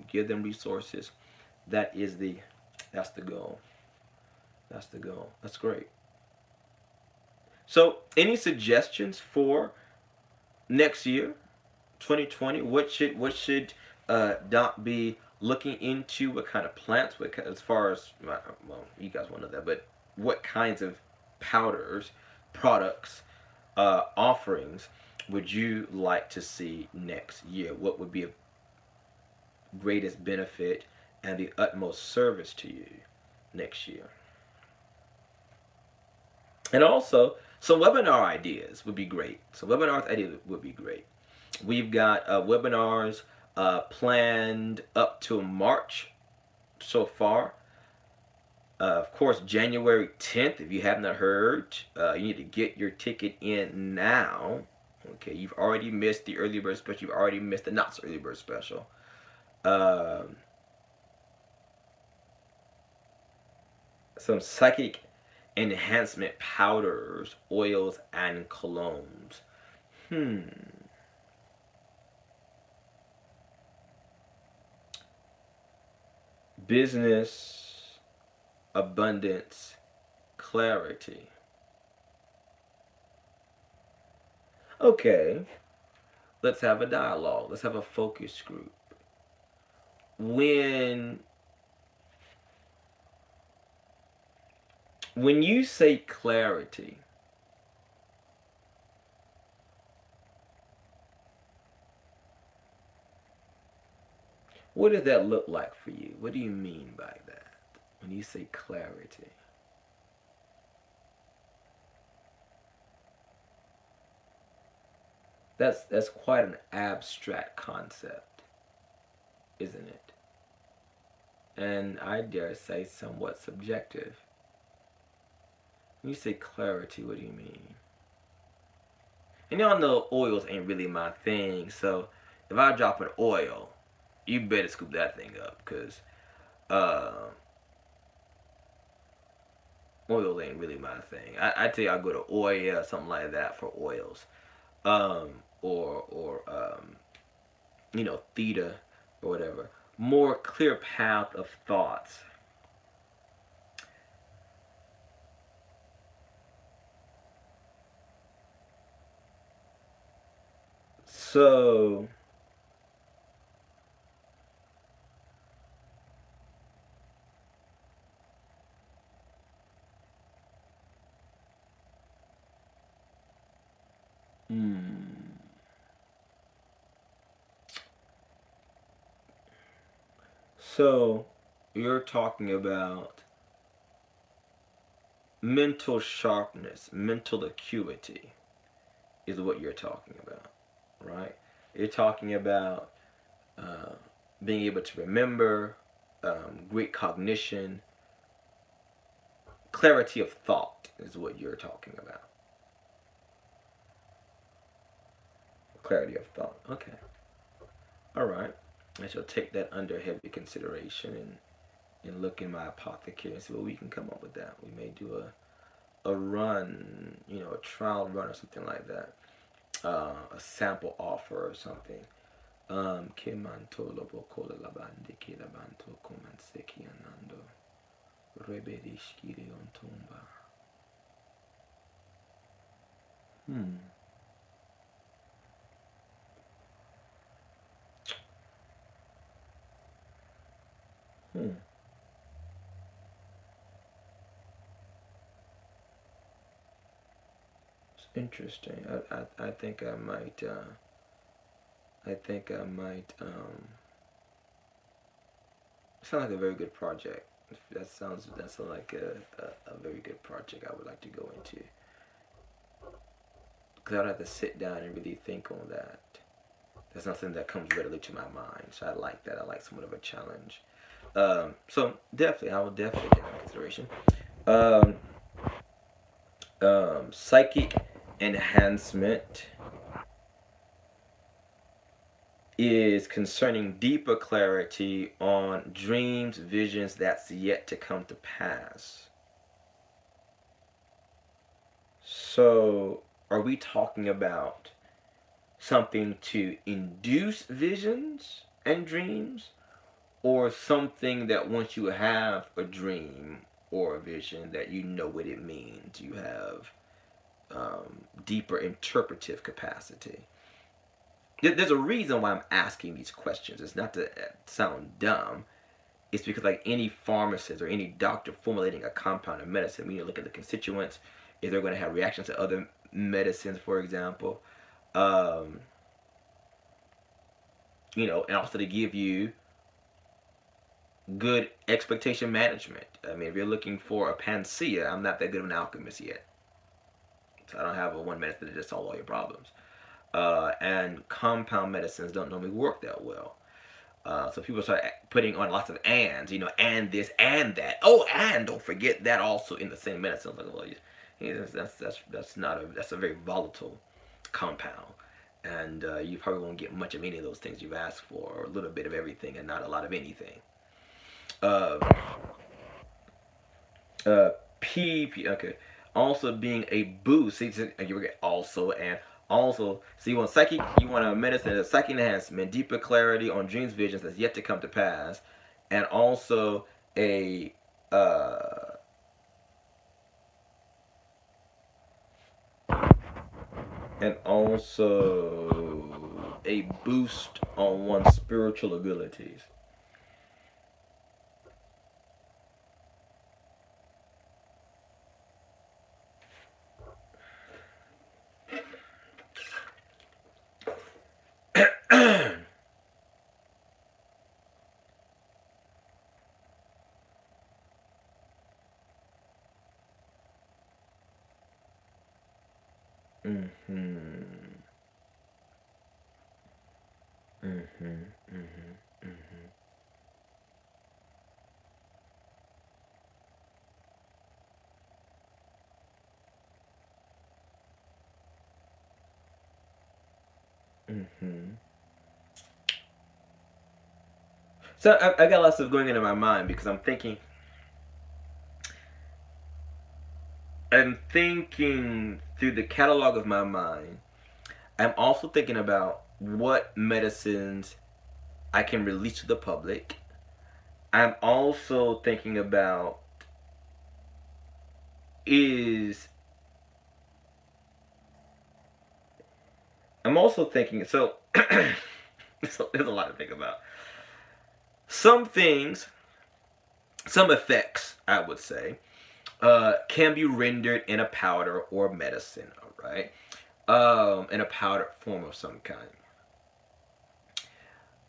give them resources. That's the goal. That's the goal. That's great. So, any suggestions for next year, 2020? What should Doc be looking into? What kind of plants? As far as, well, you guys won't know that, but what kinds of powders, products, offerings would you like to see next year? What would be of greatest benefit and the utmost service to you next year? And also, So webinar ideas would be great. So webinars ideas would be great. We've got webinars planned up to March so far. Of course, January 10th, if you have not heard, you need to get your ticket in now. Okay, you've already missed the early bird special. You've already missed the not so early bird special. Um, some psychic enhancement powders, oils, and colognes. Hmm. Business, abundance, clarity. Okay, let's have a dialogue. Let's have a focus group. When when you say clarity, what does that look like for you? What do you mean by that when you say clarity? That's quite an abstract concept, isn't it? And I dare say somewhat subjective. When you say clarity, what do you mean? And y'all know oils ain't really my thing, so if I drop an oil, you better scoop that thing up, cause uh, oil ain't really my thing. I tell you, I go to oil or something like that for oils, or theta or whatever. More clear path of thoughts. So, hmm. So, you're talking about mental sharpness, mental acuity is what you're talking about, right? You're talking about uh, being able to remember, great cognition, clarity of thought is what you're talking about. Clarity of thought. Okay. All right. I shall take that under heavy consideration and look in my apothecary and see what we can come up with that. We may do a run, a trial run or something like that. A sample offer or something. Que manto lobo kola labande ke labanto komanse ki anando. Reberishkiri on tumba. Hmm. Hmm. It's interesting. I think I might. I think I might. Sound like a very good project. That sounds like a very good project. I would like to go into because I'd have to sit down and really think on that. That's not something that comes readily to my mind. So I like that. I like somewhat of a challenge. So definitely, I will definitely take that into consideration. Um, Psychic enhancement is concerning deeper clarity on dreams, visions that's yet to come to pass. So, are we talking about something to induce visions and dreams, or something that once you have a dream or a vision that you know what it means, you have deeper interpretive capacity? There's a reason why I'm asking these questions. It's not to sound dumb. It's because, like any pharmacist or any doctor formulating a compound of medicine, we need to look at the constituents. If they're going to have reactions to other medicines, for example, um, and also to give you good expectation management. I mean, if you're looking for a panacea, I'm not that good of an alchemist yet. So I don't have a one medicine that just solves all your problems. And compound medicines don't normally work that well. So people start putting on lots of ands, and this and that. Oh, and don't forget that also in the same medicine. Like, well, that's a very volatile compound, and you probably won't get much of any of those things you've asked for, or a little bit of everything and not a lot of anything. Uh, uh, okay. Also being a boost. See, you get also and also. So you want psychic. You want a medicine that's psychic enhancement, deeper clarity on dreams, visions that's yet to come to pass, and also a and also a boost on one's spiritual abilities. Mm-hmm. Mm-hmm. Mm-hmm. Mm-hmm. Mm-hmm. So I got lots of going into my mind because I'm thinking through the catalog of my mind. I'm also thinking about what medicines I can release to the public. I'm also thinking about is I'm also thinking so there's a lot to think about. Some things, some effects, I would say, can be rendered in a powder or medicine. All right, in a powdered form of some kind.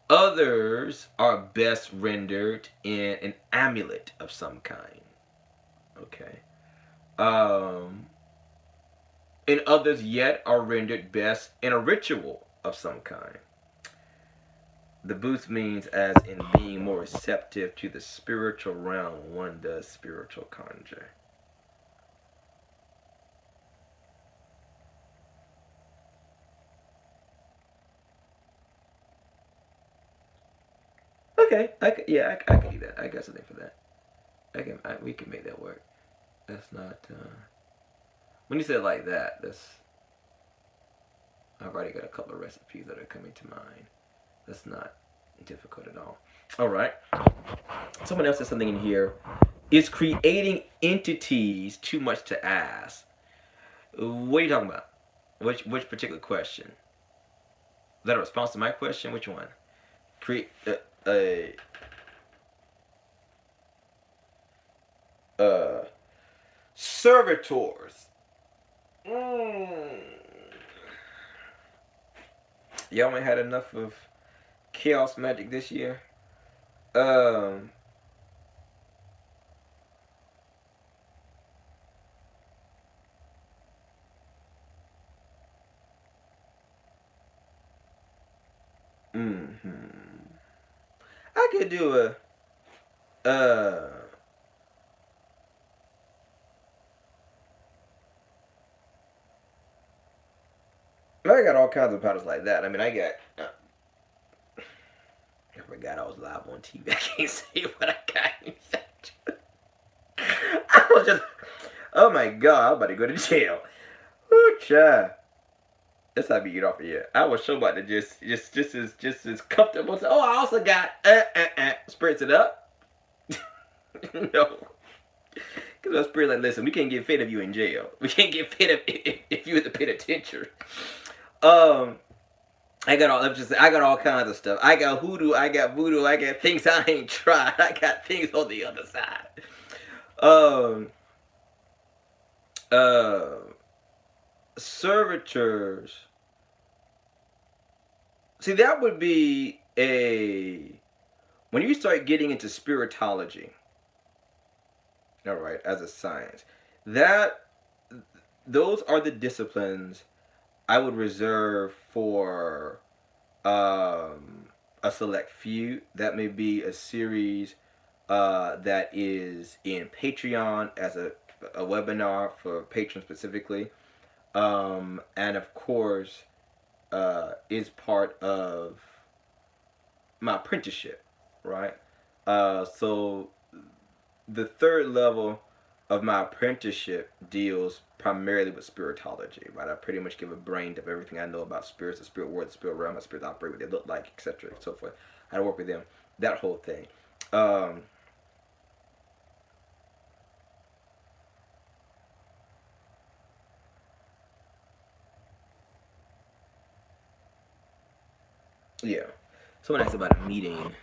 Others are best rendered in an amulet of some kind. Okay. Um, and others yet are rendered best in a ritual of some kind. The boost means as in being more receptive to the spiritual realm one does spiritual conjure. Okay, I can do that. I got something for that. We can make that work. That's not. When you say it like that, that's. I've already got a couple of recipes that are coming to mind. That's not difficult at all. All right. Someone else said something in here. Is creating entities too much to ask? What are you talking about? Which particular question? Is that a response to my question? Which one? Create uh servitors. Mm. Y'all ain't had enough of chaos magic this year. Um. Hmm. I could do a. Uh. I got all kinds of powders like that. I mean, I got. I forgot I was live on TV. I can't say what I got. I was just. Oh my god! I'm about to go to jail. Ooh, child. That's how I be get off of here. I was so about to just as comfortable. Oh, I also got spritz it up. No, because I spirit like, listen, we can't get fit if you in jail. We can't get fit if you in the penitentiary. Um, I got all. Let's just say, I got all kinds of stuff. I got hoodoo. I got voodoo. I got things I ain't tried. I got things on the other side. Um, uh, servitors. See, that would be a when you start getting into spiritology. All right, as a science, that those are the disciplines I would reserve for um, a select few. That may be a series that is in Patreon as a webinar for patrons specifically, and of course is part of my apprenticeship, right? So the third level of my apprenticeship deals primarily with spiritology, right? I pretty much give a brain of everything I know about spirits, the spirit world, the spirit realm, how spirits operate, what they look like, etc., and so forth. How to work with them, that whole thing. Um, yeah. Someone asked about a meeting.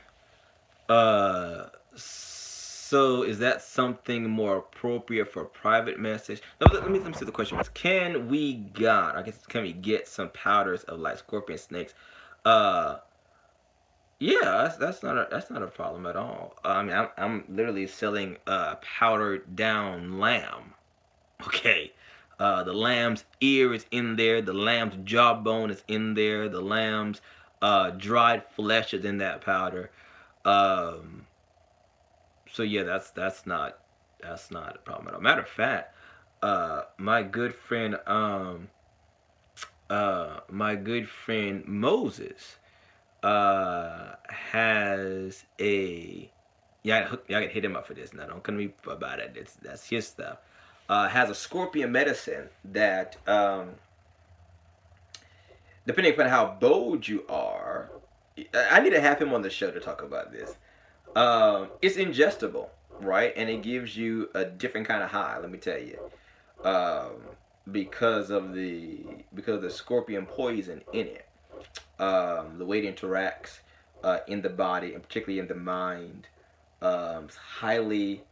So is that something more appropriate for a private message? No, let me see the question was. Can we get some powders of like scorpion snakes? Uh, yeah, that's not a problem at all. I mean, I'm literally selling powdered down lamb. Okay. The lamb's ear is in there. The lamb's jawbone is in there. The lamb's dried flesh is in that powder. Um, so yeah, that's not a problem at all. Matter of fact, my good friend Moses has a yeah, y'all can hit him up for this. Now, don't come to me about it. That's his stuff. Has a scorpion medicine that, depending upon how bold you are, I need to have him on the show to talk about this. It's ingestible, right? And it gives you a different kind of high. Let me tell you, um, because of the scorpion poison in it, the way it interacts in the body and particularly in the mind, it's highly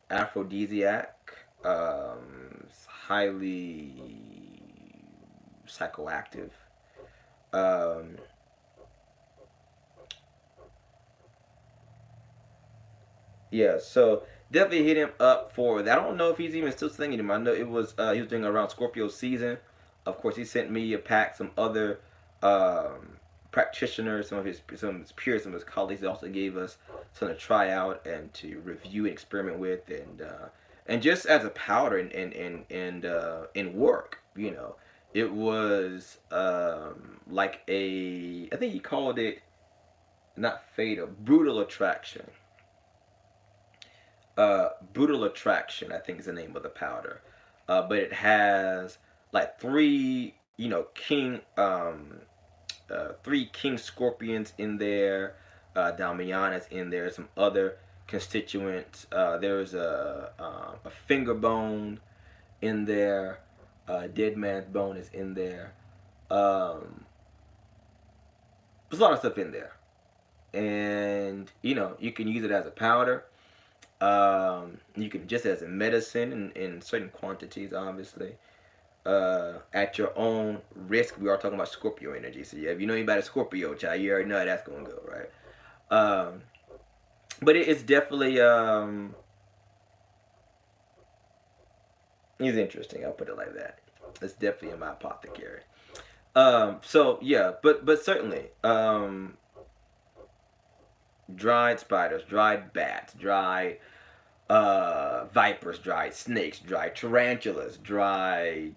aphrodisiac. It's highly psychoactive. Um, Yeah, so definitely hit him up for that. I don't know if he's even still singing him. I know it was he was doing around Scorpio season. Of course, he sent me a pack. Some other practitioners, some of his peers, some of his colleagues. They also gave us some to try out and to review and experiment with, and just as a powder and work. It was like I think he called it not fatal, brutal attraction. Brutal Attraction, I think is the name of the powder. But it has like three king scorpions in there. Damiana's in there. Some other constituents. There's a finger bone in there. Dead man's bone is in there. There's a lot of stuff in there, and you can use it as a powder. You can just as a medicine in certain quantities, obviously. At your own risk. We are talking about Scorpio energy, so yeah, if you know anybody Scorpio, child, you already know how that's gonna go, right? Um, but it's definitely it's interesting. I'll put it like that. It's definitely in my apothecary. So yeah, but certainly, dried spiders, dried bats, dried vipers, dried snakes, dried tarantulas, dried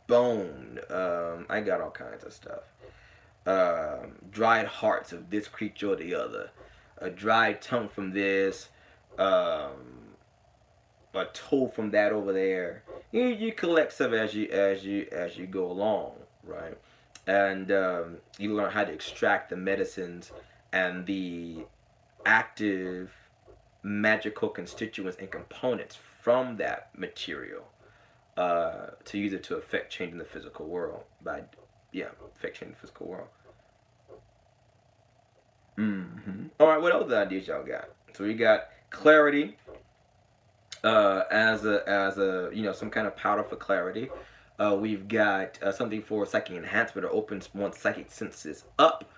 bone. I got all kinds of stuff. Dried hearts of this creature or the other. A dried tongue from this. A toe from that over there. You collect stuff as you go along, right? And you learn how to extract the medicines and the active magical constituents and components from that material to use it to affect change in the physical world yeah, affect change in the physical world. All right, what other ideas y'all got? So we got clarity as a some kind of powder for clarity. We've got something for psychic enhancement or opens one's psychic senses up.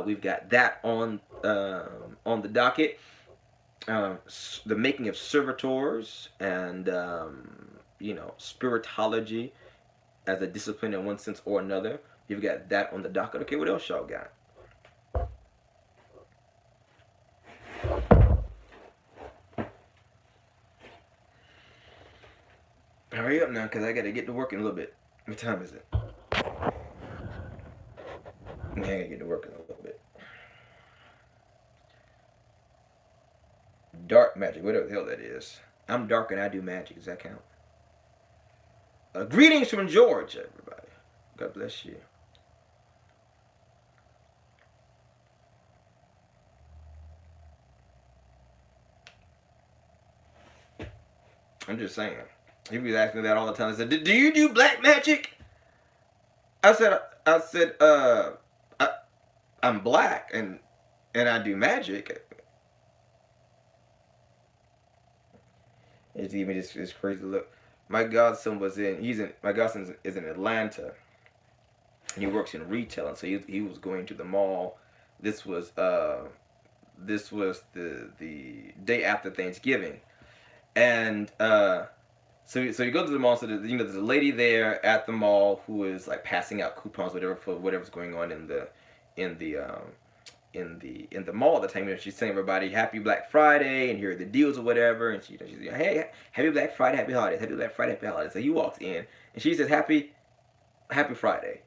We've got that on the docket. the making of servitors, and spiritology as a discipline in one sense or another. You've got that on the docket. Okay, what else y'all got? Hurry up now, because I got to get to work in a little bit. What time is it? Yeah, I got to get to work in a little bit. Dark magic, whatever the hell that is. I'm dark and I do magic. Does that count? Greetings from Georgia, everybody. God bless you. I'm just saying. He was asking me that all the time. I said, "Do you do black magic?" I said, I'm black and I do magic. It's even just it's crazy. Look, my godson my godson is in Atlanta, and he works in retail, and so he was going to the mall. This was the day after Thanksgiving, and so you go to the mall. So there's a lady there at the mall who is like passing out coupons, whatever, for whatever's going on in the in the mall at the time. She's telling everybody Happy Black Friday and here are the deals or whatever. And she's like, hey, Happy Black Friday, Happy Holidays, Happy Black Friday, Happy Holidays. So he walks in and she says Happy Friday.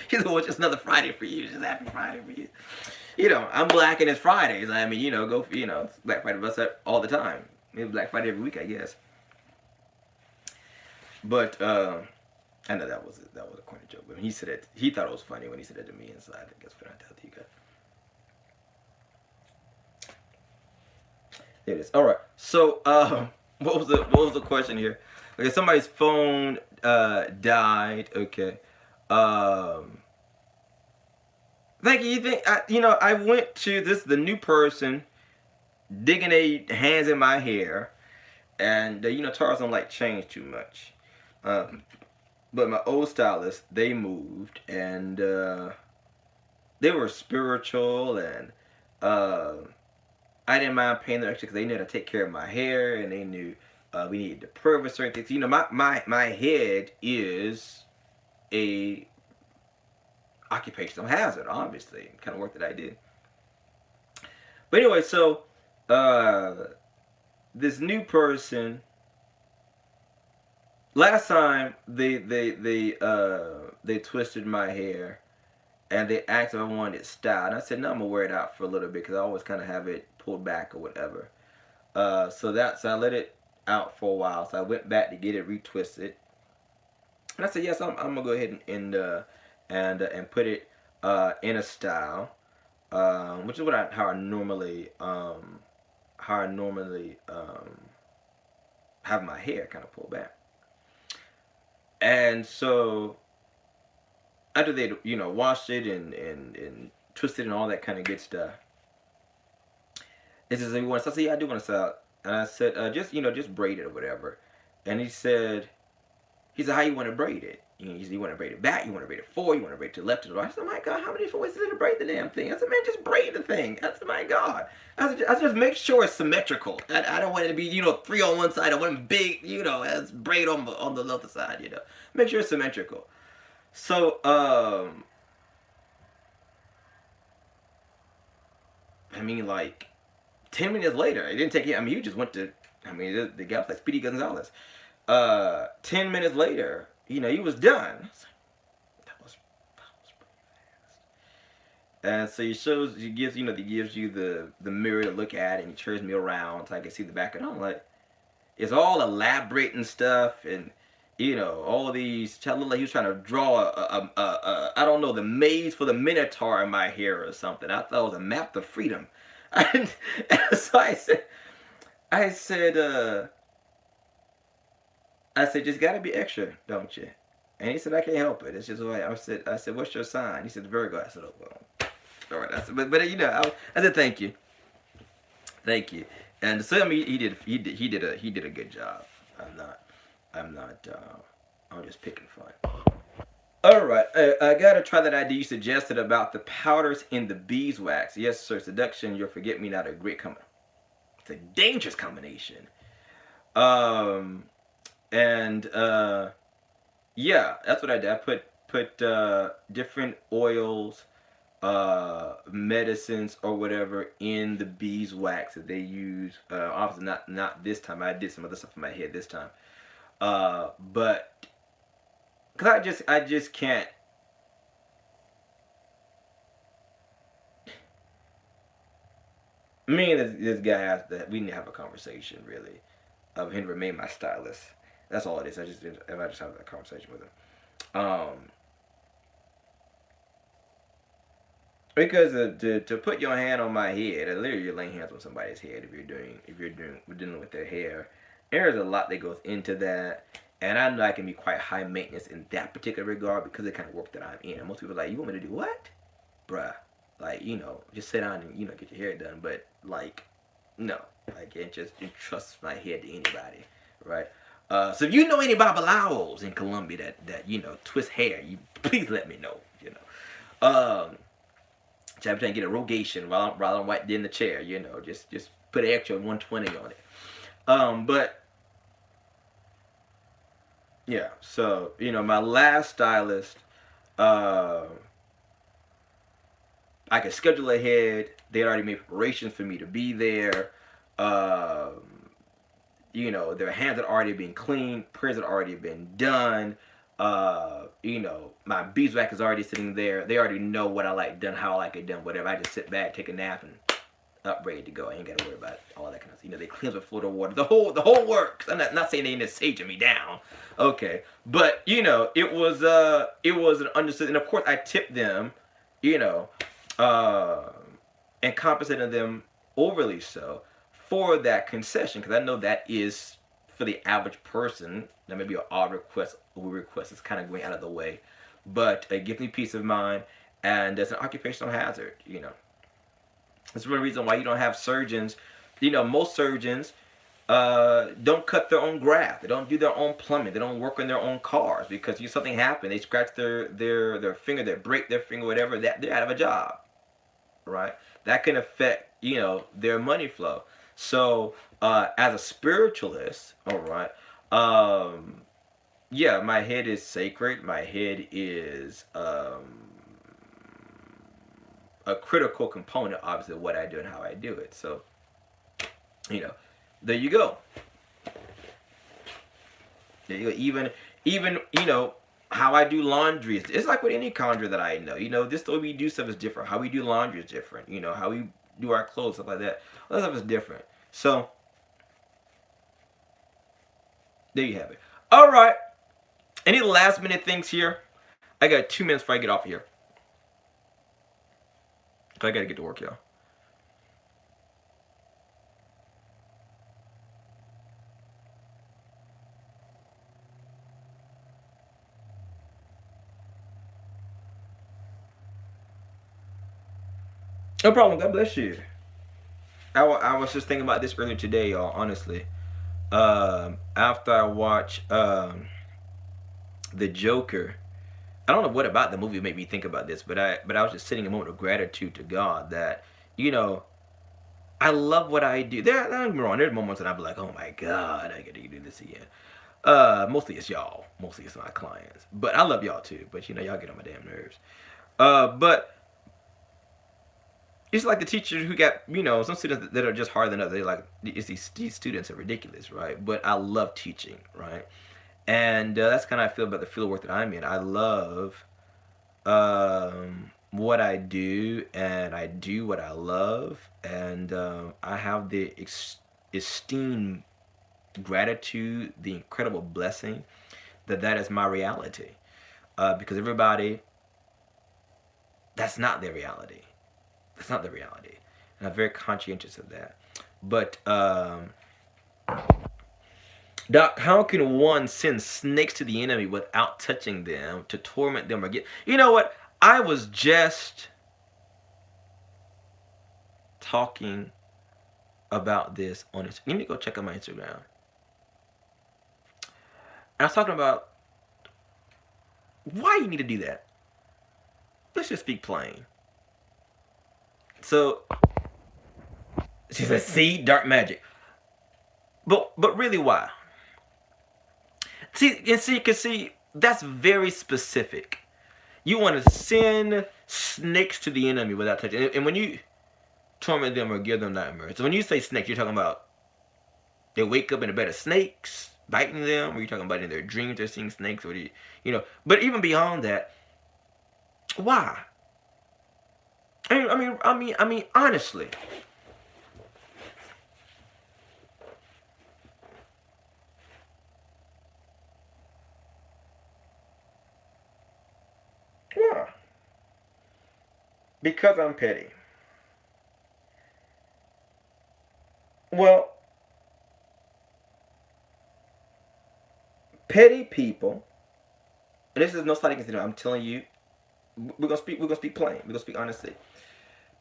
He said, well, it's just another Friday for you. It's just Happy Friday for you. I'm black and it's Fridays. I mean, go for, it's Black Friday bust up all the time. Maybe Black Friday every week, I guess. But I know that was a corny joke, but he said it. He thought it was funny when he said it to me, and so I think that's what I tell you guys. There it is. All right. So, what was the question here? Okay, somebody's phone died. Okay. Thank you. You think I went to the new person digging their hands in my hair, and Taurus don't like change too much. But my old stylist, they moved, and they were spiritual, and I didn't mind paying them extra because they knew how to take care of my hair, and they knew we needed to perv with certain things. My head is a occupational hazard, obviously, the kind of work that I did. But anyway, so this new person. Last time they twisted my hair, and they asked if I wanted it styled. And I said no, I'm gonna wear it out for a little bit because I always kind of have it pulled back or whatever. So I let it out for a while. So I went back to get it retwisted, and I said yes, I'm gonna go ahead and put it in a style, which is how I normally have my hair kind of pulled back. And so after they washed it and twisted and all that kind of good stuff, it says he wants. I said yeah, I do want to sell. And I said just braid it or whatever. And he said how you want to braid it? You want to braid it back? You want to braid it forward? You want to braid it to the left, to the right? I said, oh my God, how many different ways is there to braid the damn thing? I said, man, just braid the thing. I said, my God. I said, just make sure it's symmetrical. I don't want it to be, three on one side and one big, it's braid on the other side, Make sure it's symmetrical. So, I mean, like, 10 minutes later, it didn't take him, you just went to, the guy was like Speedy Gonzalez. 10 minutes later, he was done. That was pretty fast. And so he gives you the mirror to look at, and he turns me around so I can see the back. And I'm like, it's all elaborate and stuff, and all these. It looked like he was trying to draw a I don't know, the maze for the Minotaur in my hair or something. I thought it was a map to freedom. And so I said, just gotta be extra, don't you? And he said, I can't help it. It's just the way I said, what's your sign? He said, Virgo. I said, oh well. All right. I said, but I said, thank you. And so he did a good job. I'm just picking fun. All right, I gotta try that idea you suggested about the powders in the beeswax. Yes, sir. Seduction, your forget me not a great combination. It's a dangerous combination. Um, and yeah, that's what I did. I put different oils, medicines or whatever in the beeswax that they use. Obviously not this time. I did some other stuff in my head this time. But because I just can't. Me and this guy has that we need to have a conversation really. Of him to remain my stylist. That's all it is. I just have that conversation with him. Because to put your hand on my head, literally you're laying hands on somebody's head if you're dealing with their hair. There's a lot that goes into that, and I know I can be quite high maintenance in that particular regard because of the kind of work that I'm in. And most people are like, you want me to do what, bruh? Like just sit down and get your hair done. But like, no, I can't just entrust my head to anybody, right? So if you know any babalawos in Colombia that twist hair, you please let me know. I'm trying to get a rogation while I'm right there in the chair. Just put an extra 120 on it. But yeah, so my last stylist, uh, I could schedule ahead. They had already made preparations for me to be there. Um, their hands had already been cleaned, prayers had already been done. My beeswax is already sitting there. They already know what I like done, how I like it done, whatever. I just sit back, take a nap, and up ready to go. I ain't gotta worry about all that kind of stuff. They cleanse with Florida water. The whole works. I'm not saying they ain't saging me down. Okay. But it was an understood, and of course I tipped them, you know, uh and compensated them overly so for that concession because I know that is for the average person that may be an odd request or request is kind of going out of the way, but it gives me peace of mind and it's an occupational hazard. That's one reason why you don't have surgeons. Most surgeons don't cut their own graft. They don't do their own plumbing. They don't work on their own cars because if something happened, they scratch their finger, they break their finger, whatever. That they're out of a job, right? That can affect their money flow. So as a spiritualist, all right, yeah, my head is sacred. My head is a critical component, obviously, of what I do and how I do it. So you know, there you go. There you go. Even how I do laundry. It's like with any conjurer that I know. This the way we do stuff is different. How we do laundry is different. How we do our clothes, stuff like that. All that stuff is different. So there you have it. All right. Any last minute things here? I got 2 minutes before I get off of here. I gotta get to work, y'all. No problem. God bless you. I was just thinking about this earlier today, y'all. Honestly, after I watch the Joker, I don't know what about the movie made me think about this, but I was just sitting in a moment of gratitude to God that you know I love what I do. Don't get me wrong. There's moments that I'm like, oh my God, I gotta do this again. Mostly it's y'all. Mostly it's my clients. But I love y'all too. But y'all get on my damn nerves. But it's like the teachers who got some students that are just harder than others. They're like these students are ridiculous, right? But I love teaching, right? And that's kind of how I feel about the field work that I'm in. I love what I do, and I do what I love, and I have the esteem, gratitude, the incredible blessing that is my reality. Because everybody, that's not their reality. That's not the reality, and I'm very conscientious of that. But Doc, how can one send snakes to the enemy without touching them to torment them or get? You know what? I was just talking about this on Instagram. Let me go check out my Instagram. And I was talking about Why you need to do that? Let's just speak plain. So she said, "See, dark magic." But really, why? See, that's very specific. You want to send snakes to the enemy without touching. And when you torment them or give them nightmares, so when you say snakes, you're talking about they wake up in a bed of snakes biting them, or you're talking about in their dreams they're seeing snakes, or you know. But even beyond that, why? I mean, honestly, why? Because I'm petty. Well, petty people, and this is no slight against them. I'm telling you, we're gonna speak plain. We're gonna speak honestly.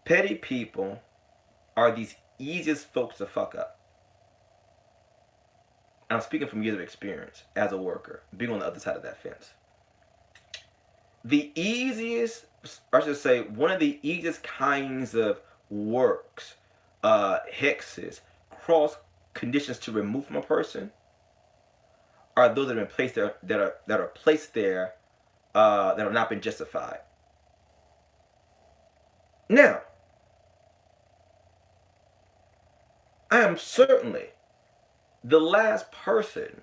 Petty people are these easiest folks to fuck up. And I'm speaking from years of experience as a worker, being on the other side of that fence. The easiest, or I should say, one of the easiest kinds of works, hexes, cross conditions to remove from a person are those that have been placed there that are placed there that have not been justified. Now, I am certainly the last person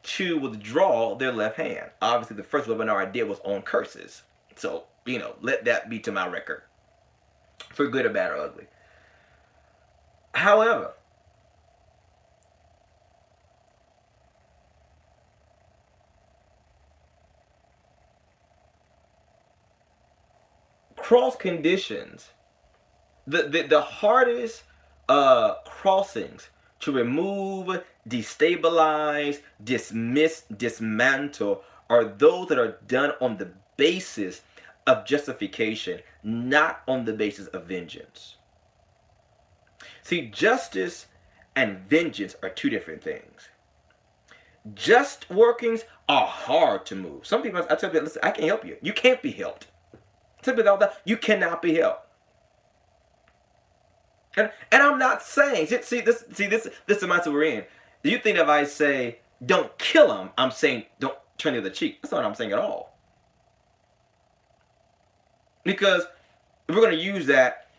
to withdraw their left hand. Obviously, the first webinar I did was on curses. So, let that be to my record. For good or bad or ugly. However, cross conditions, the hardest crossings to remove, destabilize, dismiss, dismantle are those that are done on the basis of justification, not on the basis of vengeance. See, justice and vengeance are two different things. Just workings are hard to move. Some people, I tell people, listen, I can't help you. You can't be helped. Simply all that, you cannot be helped. And I'm not saying, see this is the mindset we're in. Do you think that if I say don't kill him, I'm saying don't turn the other cheek? That's not what I'm saying at all. Because if we're going to use that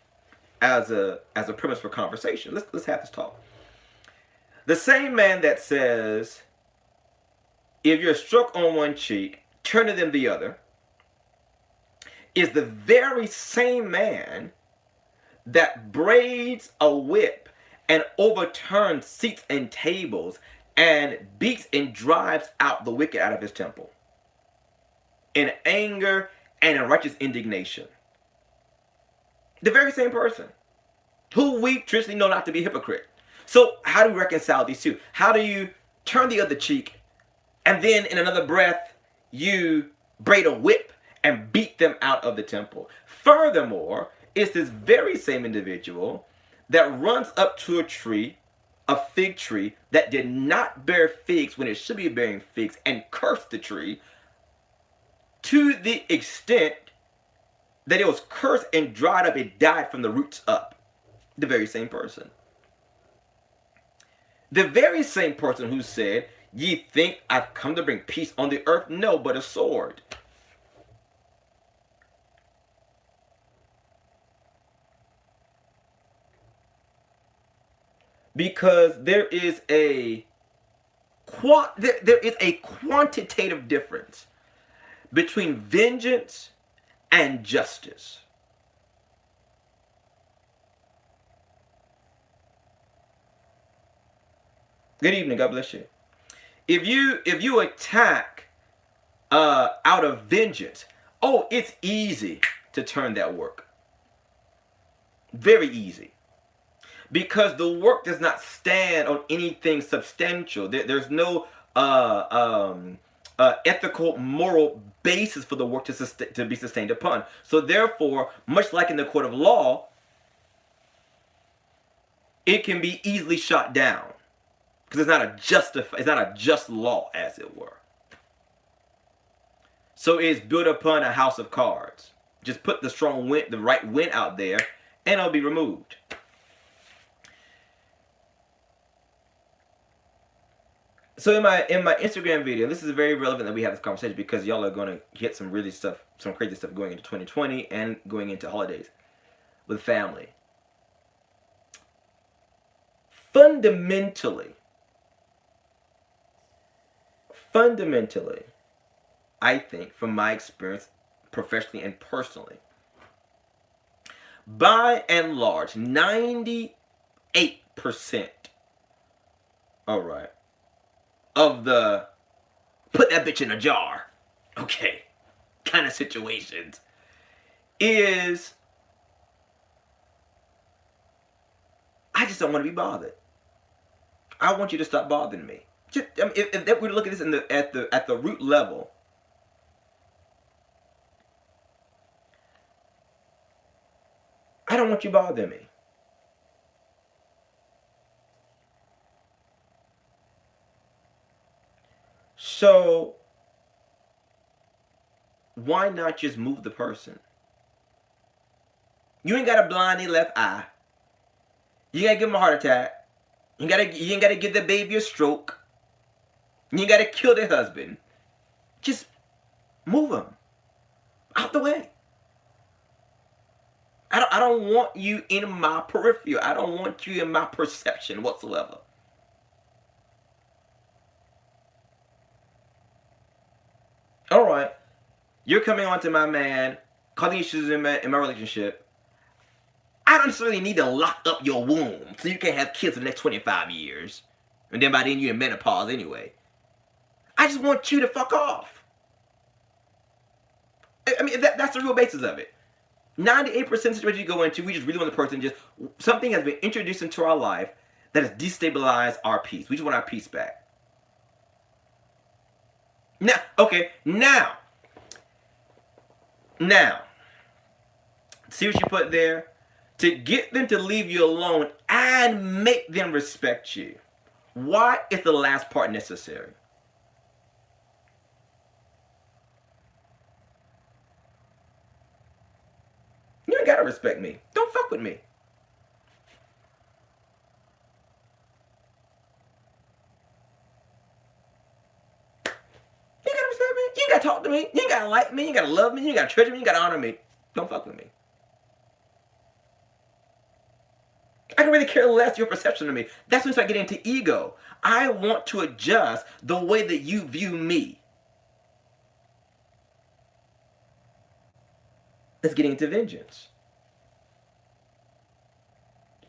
as a premise for conversation, let's have this talk. The same man that says if you're struck on one cheek, turn to them the other, is the very same man that braids a whip and overturns seats and tables and beats and drives out the wicked out of his temple in anger and in righteous indignation. The very same person who we traditionally know not to be a hypocrite. So how do we reconcile these two? How do you turn the other cheek and then in another breath you braid a whip and beat them out of the temple? Furthermore, it's this very same individual that runs up to a tree, a fig tree, that did not bear figs when it should be bearing figs, and cursed the tree to the extent that it was cursed and dried up. It died from the roots up. The very same person. The very same person who said, "Ye think I've come to bring peace on the earth? No, but a sword." Because there is a quantitative difference between vengeance and justice. Good evening. God bless you. If you attack out of vengeance, it's easy to turn that work. Very easy. Because the work does not stand on anything substantial. There's no ethical, moral basis for the work to be sustained upon. So therefore, much like in the court of law, it can be easily shot down because it's not a just law, as it were. So it's built upon a house of cards. Just put the strong wind, the right wind out there, and it'll be removed. So in my Instagram video, this is very relevant that we have this conversation because y'all are gonna get some really stuff, some crazy stuff going into 2020 and going into holidays with family. Fundamentally, I think from my experience, professionally and personally, by and large, 98%, all right, of the put that bitch in a jar, okay, kind of situations is I just don't want to be bothered. I want you to stop bothering me. Just, I mean, if we look at this at the root level, I don't want you bothering me. So why not just move the person? You ain't got a blind left eye. You gotta give him a heart attack. You ain't gotta give the baby a stroke. You ain't gotta kill their husband. Just move him out the way. I don't want you in my peripheral. I don't want you in my perception whatsoever. All right, you're coming on to my man, causing issues in my relationship. I don't necessarily need to lock up your womb so you can have kids for the next 25 years. And then by then you're in menopause anyway. I just want you to fuck off. I mean, that's the real basis of it. 98% of the situation you go into, we just really want the person just, something has been introduced into our life that has destabilized our peace. We just want our peace back. Now, okay, now, see what you put there? To get them to leave you alone and make them respect you. Why is the last part necessary? You ain't gotta respect me. Don't fuck with me. You ain't gotta respect me. You ain't gotta talk to me. You ain't gotta like me. You ain't gotta love me. You ain't gotta treasure me. You ain't gotta honor me. Don't fuck with me. I can really care less your perception of me. That's when I start getting into ego. I want to adjust the way that you view me. That's getting into vengeance.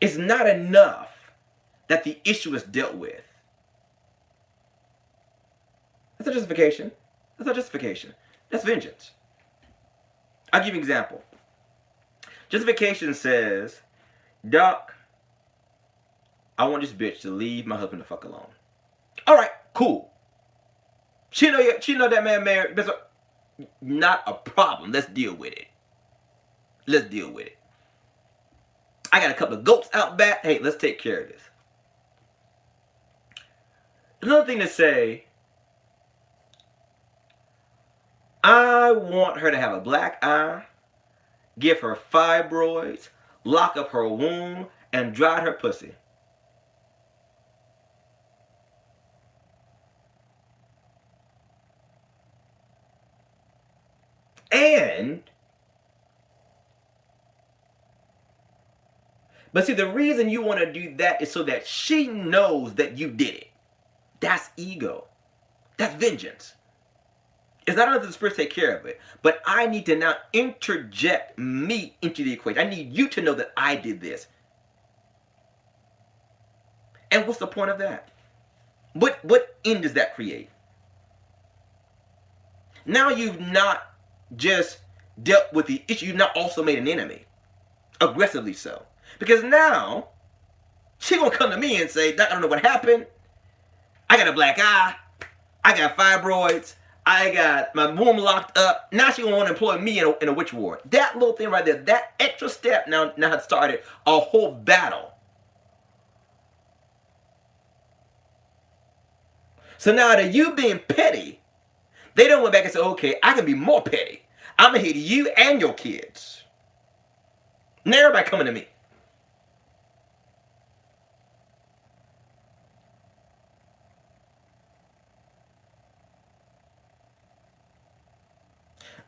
It's not enough that the issue is dealt with. That's not justification. That's not justification. That's vengeance. I'll give you an example. Justification says, Doc, I want this bitch to leave my husband the fuck alone. All right, cool. She know that man married. Not a problem. Let's deal with it. Let's deal with it. I got a couple of goats out back. Hey, let's take care of this. Another thing to say, I want her to have a black eye, give her fibroids, lock up her womb, and dry her pussy. But see, the reason you want to do that is so that she knows that you did it. That's ego. That's vengeance. It's not enough that the spirit take care of it, but I need to now interject me into the equation. I need you to know that I did this. And what's the point of that? What end does that create? Now you've not just dealt with the issue, you've now also made an enemy. Aggressively so. Because now, she gonna come to me and say, Doc, I don't know what happened. I got a black eye. I got fibroids. I got my womb locked up. Now she gonna want to employ me in a witch ward. That little thing right there, that extra step now has started a whole battle. So now that you being petty, They don't went back and say, okay, I can be more petty. I'm gonna hit you and your kids. Now everybody coming to me.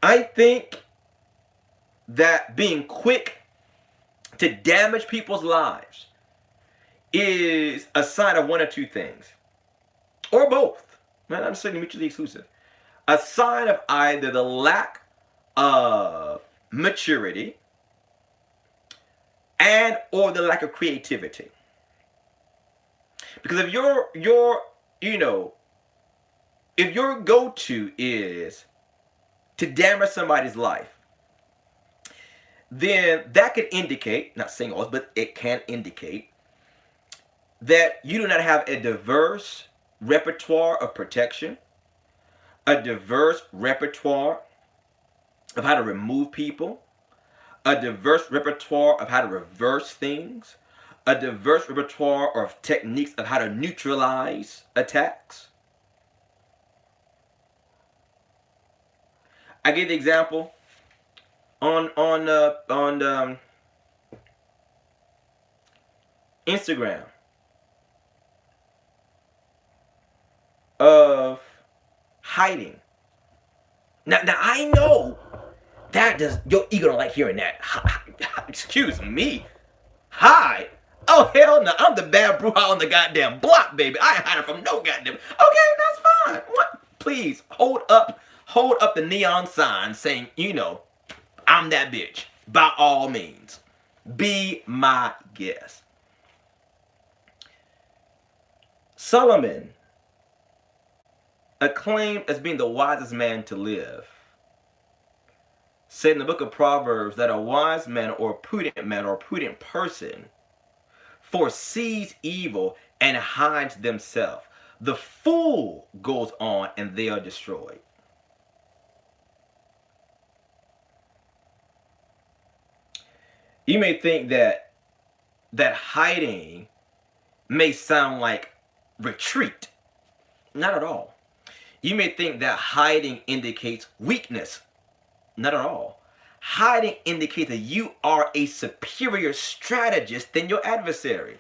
I think that being quick to damage people's lives is a sign of one or two things, or both. Not necessarily mutually exclusive. A sign of either the lack of maturity and or the lack of creativity. Because if you know, if your go-to is to damage somebody's life, then that could indicate, not saying always, but it can indicate that you do not have a diverse repertoire of protection, a diverse repertoire of how to remove people, a diverse repertoire of how to reverse things, a diverse repertoire of techniques of how to neutralize attacks. I give the example on Instagram of hiding. Now I know that does your ego don't like hearing that. Excuse me, hide. Oh hell no! I'm the bad brew on the goddamn block, baby. I ain't hiding from no goddamn. Okay, that's fine. What? Please hold up the neon sign saying, I'm that bitch. By all means, be my guest. Solomon, acclaimed as being the wisest man to live, said in the book of Proverbs that a wise man or a prudent person foresees evil and hides themselves. The fool goes on and they are destroyed. You may think that hiding may sound like retreat. Not at all. You may think that hiding indicates weakness. Not at all. Hiding indicates that you are a superior strategist than your adversary.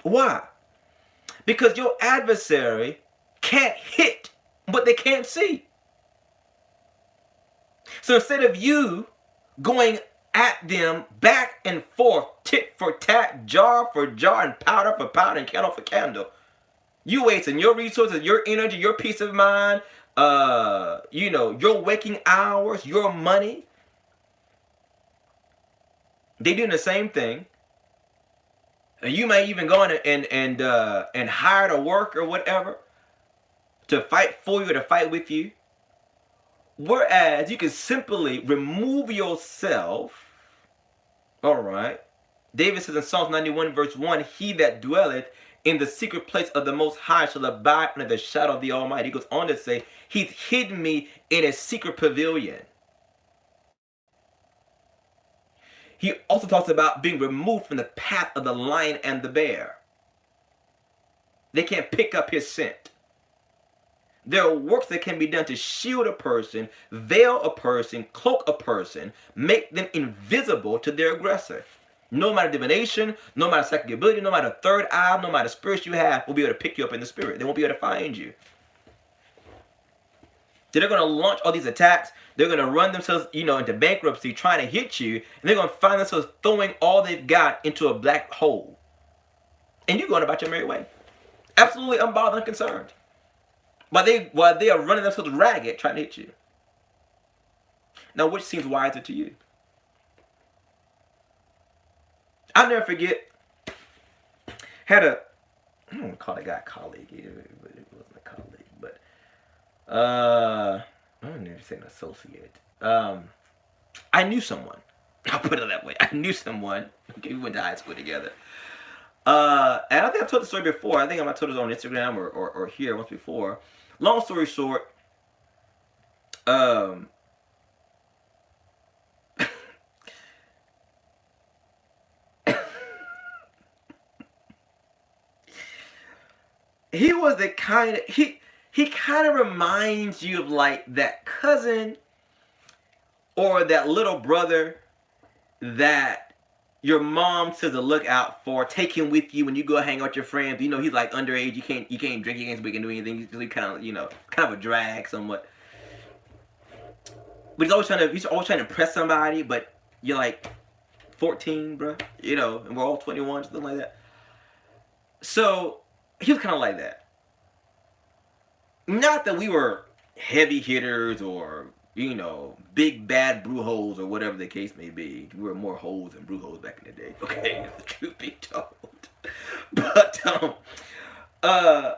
Why? Because your adversary can't hit what they can't see. So instead of you going at them back and forth, tit for tat, jar for jar, and powder for powder, and candle for candle, you wasting your resources, your energy, your peace of mind, your waking hours, your money. They doing the same thing. And you may even go in and hire a worker or whatever to fight for you or to fight with you. Whereas you can simply remove yourself. All right. David says in Psalms 91 verse 1, he that dwelleth in the secret place of the Most High shall abide under the shadow of the Almighty. He goes on to say, he's hidden me in a secret pavilion. He also talks about being removed from the path of the lion and the bear. They can't pick up his scent. There are works that can be done to shield a person, veil a person, cloak a person, make them invisible to their aggressor. No matter divination, no matter psychic ability, no matter third eye, no matter spirits you have, will be able to pick you up in the spirit. They won't be able to find you. They're going to launch all these attacks. They're going to run themselves, into bankruptcy, trying to hit you, and they're going to find themselves throwing all they've got into a black hole. And you're going about your merry way, absolutely unbothered, unconcerned. While they are running themselves ragged, trying to hit you. Now, which seems wiser to you? I'll never forget. I don't want to call that guy a colleague. It wasn't a colleague, but I don't never say an associate. I knew someone. I'll put it that way. I knew someone. Okay, we went to high school together. And I think I've told the story before. I think I might have told it on Instagram or here once before. Long story short, he was the kind of he kind of reminds you of like that cousin or that little brother that your mom says to look out for. Take him with you when you go hang out with your friends. You know he's like underage. You can't drink. You can't speak and do anything. He's really kind of kind of a drag somewhat. But he's always trying to impress somebody. But you're like 14, bro. And we're all 21, something like that. So he was kind of like that. Not that we were heavy hitters or big bad brew holes or whatever the case may be. We were more holes than brew holes back in the day. Okay, if the truth be told. But uh,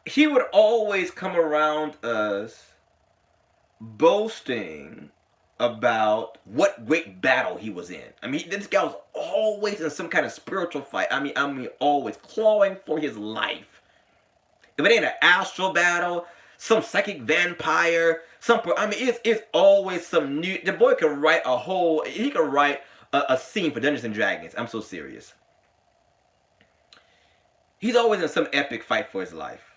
he would always come around us boasting about what great battle he was in. I mean, this guy was always in some kind of spiritual fight. I mean, always clawing for his life. If it ain't an astral battle, some psychic vampire, it's always some new. The boy could write he could write a scene for Dungeons and Dragons. I'm so serious. He's always in some epic fight for his life,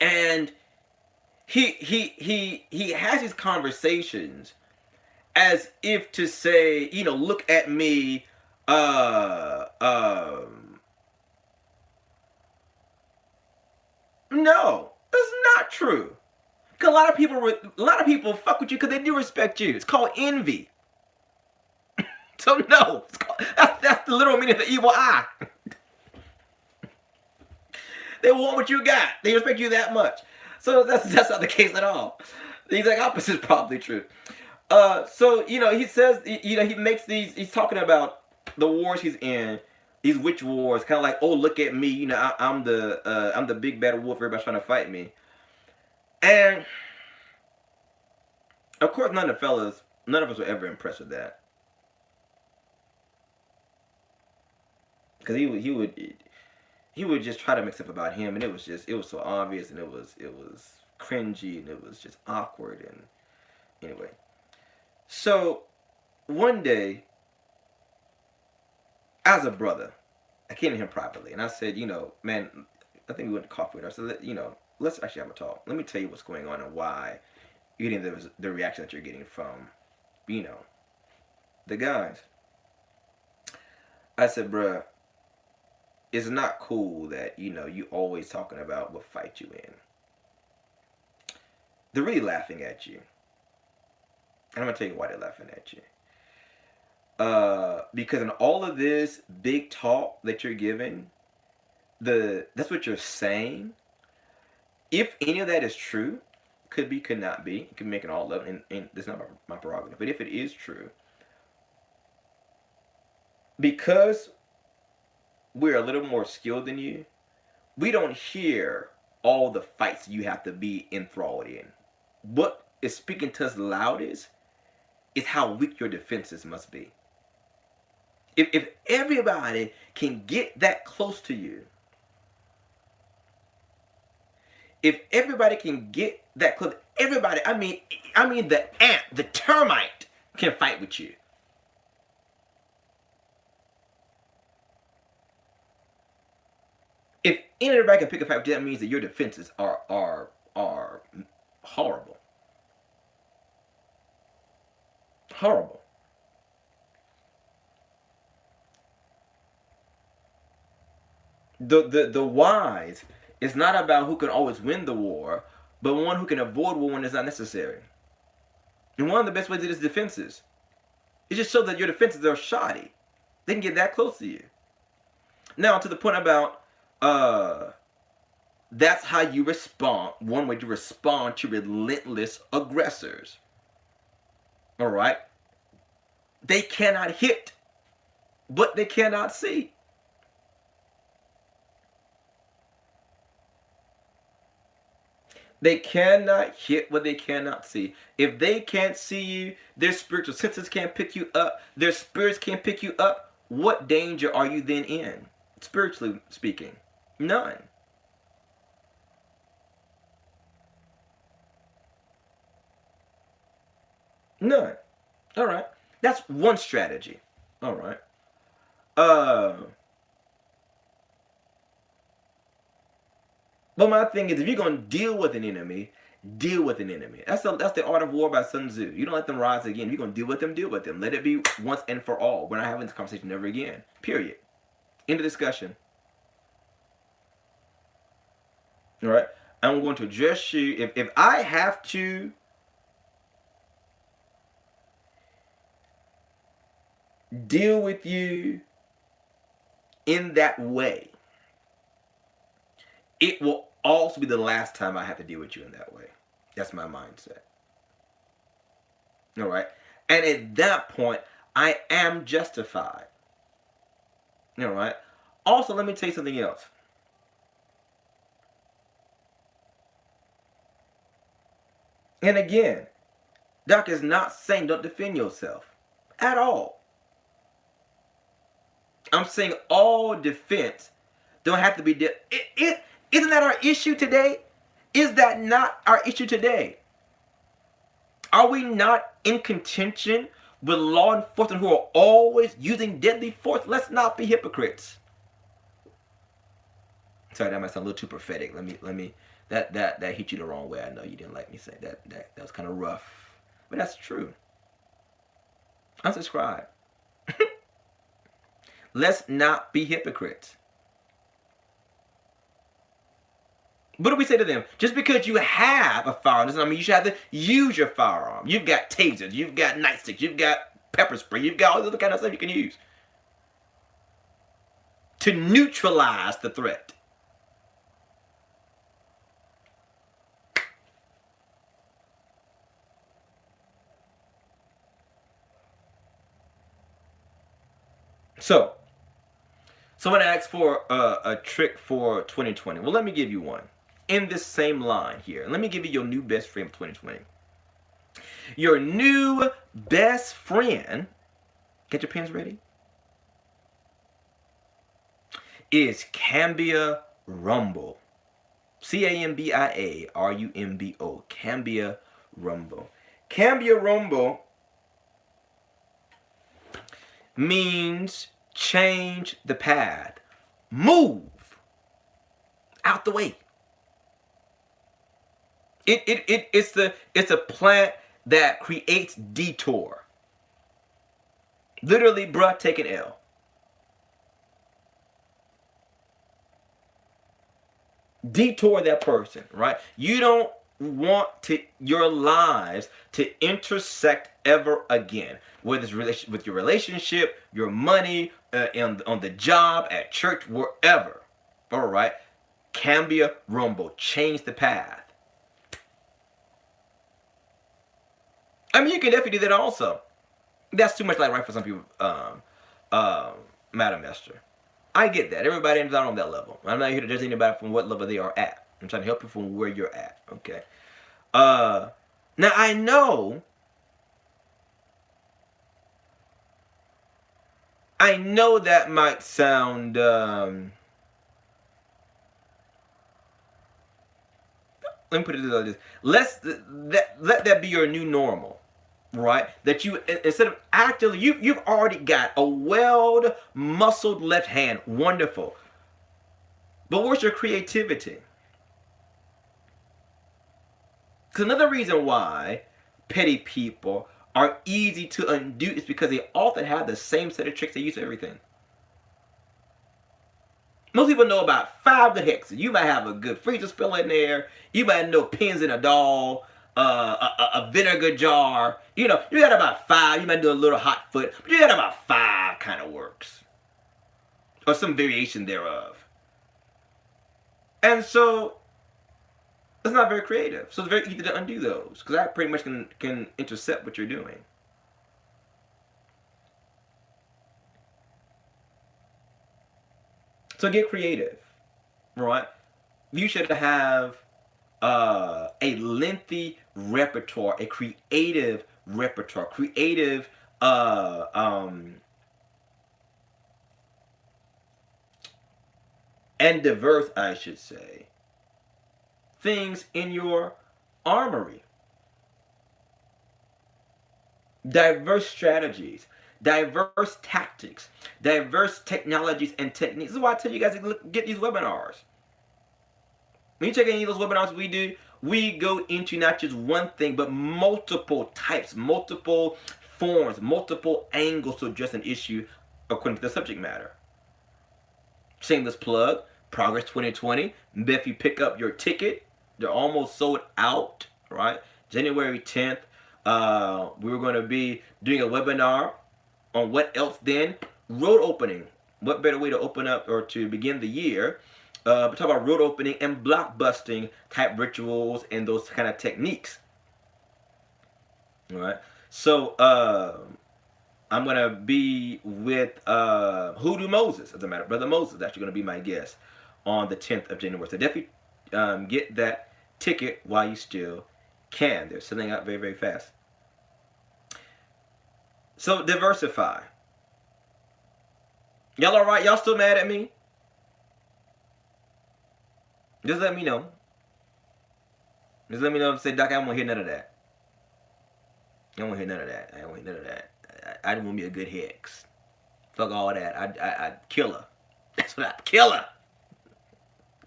and he has these conversations as if to say, look at me, no, that's not true. Cause a lot of people fuck with you because they do respect you. It's called envy. So no, that's the literal meaning of the evil eye. They want what you got. They respect you that much. So that's not the case at all. The exact opposite is probably true. So he says, he makes these. He's talking about the wars he's in. These witch wars, kind of like, oh, look at me. I'm the big bad wolf. Everybody's trying to fight me. And of course, none of us were ever impressed with that. Because he would just try to make stuff about him, and it was so obvious, and it was cringy, and it was just awkward, and anyway. So one day, as a brother, I came to him privately, and I said, man, I think we went to coffee. And I said, let's actually have a talk. Let me tell you what's going on and why you're getting the reaction that you're getting from, the guys. I said, bruh, it's not cool that you always talking about what fight you in. They're really laughing at you, and I'm gonna tell you why they're laughing at you. Because in all of this big talk that you're giving, that's what you're saying. If any of that is true, could be, could not be. You can make it all up, and that's not my prerogative. But if it is true, because we're a little more skilled than you, we don't hear all the fights you have to be enthralled in. What is speaking to us loudest is how weak your defenses must be. If everybody can get that close to you, if everybody can get that close, everybody, I mean the ant, the termite can fight with you. If anybody can pick a fight with you, that means that your defenses are horrible. Horrible. The wise is not about who can always win the war, but one who can avoid war when it's not necessary. And one of the best ways it is defenses. It just shows that your defenses are shoddy. They can get that close to you. Now to the point about that's how you respond. One way to respond to relentless aggressors. All right? They cannot hit what they cannot see. They cannot hit what they cannot see. If they can't see you, their spiritual senses can't pick you up, their spirits can't pick you up, what danger are you then in? Spiritually speaking, none. None. All right. That's one strategy. All right. Uh, But my thing is, if you're gonna deal with an enemy, deal with an enemy. That's the art of war by Sun Tzu. You don't let them rise again. If you're gonna deal with them, deal with them. Let it be once and for all. We're not having this conversation ever again. Period. End of discussion. All right. I'm going to address you. If I have to deal with you in that way, it will also be the last time I have to deal with you in that way. That's my mindset. All right. And at that point, I am justified. All right. Also, let me tell you something else. And again, Doc is not saying don't defend yourself at all. I'm saying all defense don't have to be. Isn't that our issue today? Is that not our issue today? Are we not in contention with law enforcement who are always using deadly force? Let's not be hypocrites. Sorry, that might sound a little too prophetic. Let me that hit you the wrong way. I know you didn't like me saying that. That was kind of rough, but that's true. Unsubscribe. Let's not be hypocrites. What do we say to them? Just because you have a firearm doesn't mean you should have to use your firearm. You've got tasers, you've got nightsticks, you've got pepper spray, you've got all this other kind of stuff you can use to neutralize the threat. So someone asked for a trick for 2020. Well, let me give you one. In this same line here, let me give you your new best friend for 2020. Your new best friend, get your pens ready, is Cambia Rumble. Cambia-Rumbo. Cambia Rumble. Cambia Rumble means change the path. Move out the way. It's a plant that creates detour. Literally, bruh, take an L. Detour that person, right? You don't want your lives to intersect ever again, whether it's with your relationship, your money, on the job, at church, wherever. All right, Cambia Rumble, change the path. I mean, you can definitely do that also. That's too much like right for some people, Madam Esther. I get that. Everybody is not on that level. I'm not here to judge anybody from what level they are at. I'm trying to help you from where you're at. Okay. Now I know that might sound let me put it like this. Let that be your new normal. Right? That you, instead of actively, you've already got a weld muscled left hand. Wonderful. But where's your creativity? Because another reason why petty people are easy to undo is because they often have the same set of tricks they use for everything. Most people know about 5 good hexes. You might have a good freezer spill in there. You might know pins in a doll. A vinegar jar. You know, you got about 5. You might do a little hot foot, but you got about 5 kind of works, or some variation thereof. And so it's not very creative. So it's very easy to undo those because that pretty much can intercept what you're doing. So get creative, right? You should have a lengthy repertoire, a creative repertoire, creative and diverse, I should say, things in your armory. Diverse strategies, diverse tactics, diverse technologies and techniques. This is why I tell you guys to get these webinars. When you check any of those webinars we do, we go into not just one thing, but multiple types, multiple forms, multiple angles to address an issue according to the subject matter. Shameless plug, Progress 2020. If you pick up your ticket, they're almost sold out, right? January 10th, we're going to be doing a webinar on what else then? Road opening. What better way to open up or to begin the year? We talk about road opening and blockbusting type rituals and those kind of techniques. All right. So I'm gonna be with Hoodoo Moses, as a matter. Brother Moses is actually gonna be my guest on the 10th of January. So definitely get that ticket while you still can. They're selling out very, very fast. So diversify. Y'all all right? Y'all still mad at me? Just let me know. Just let me know. Say, Doc, I don't want to hear none of that. I don't want to hear none of that. I don't want to hear none of that. I don't want me a good hex. Fuck all that. I'd kill her. That's what I'd kill her.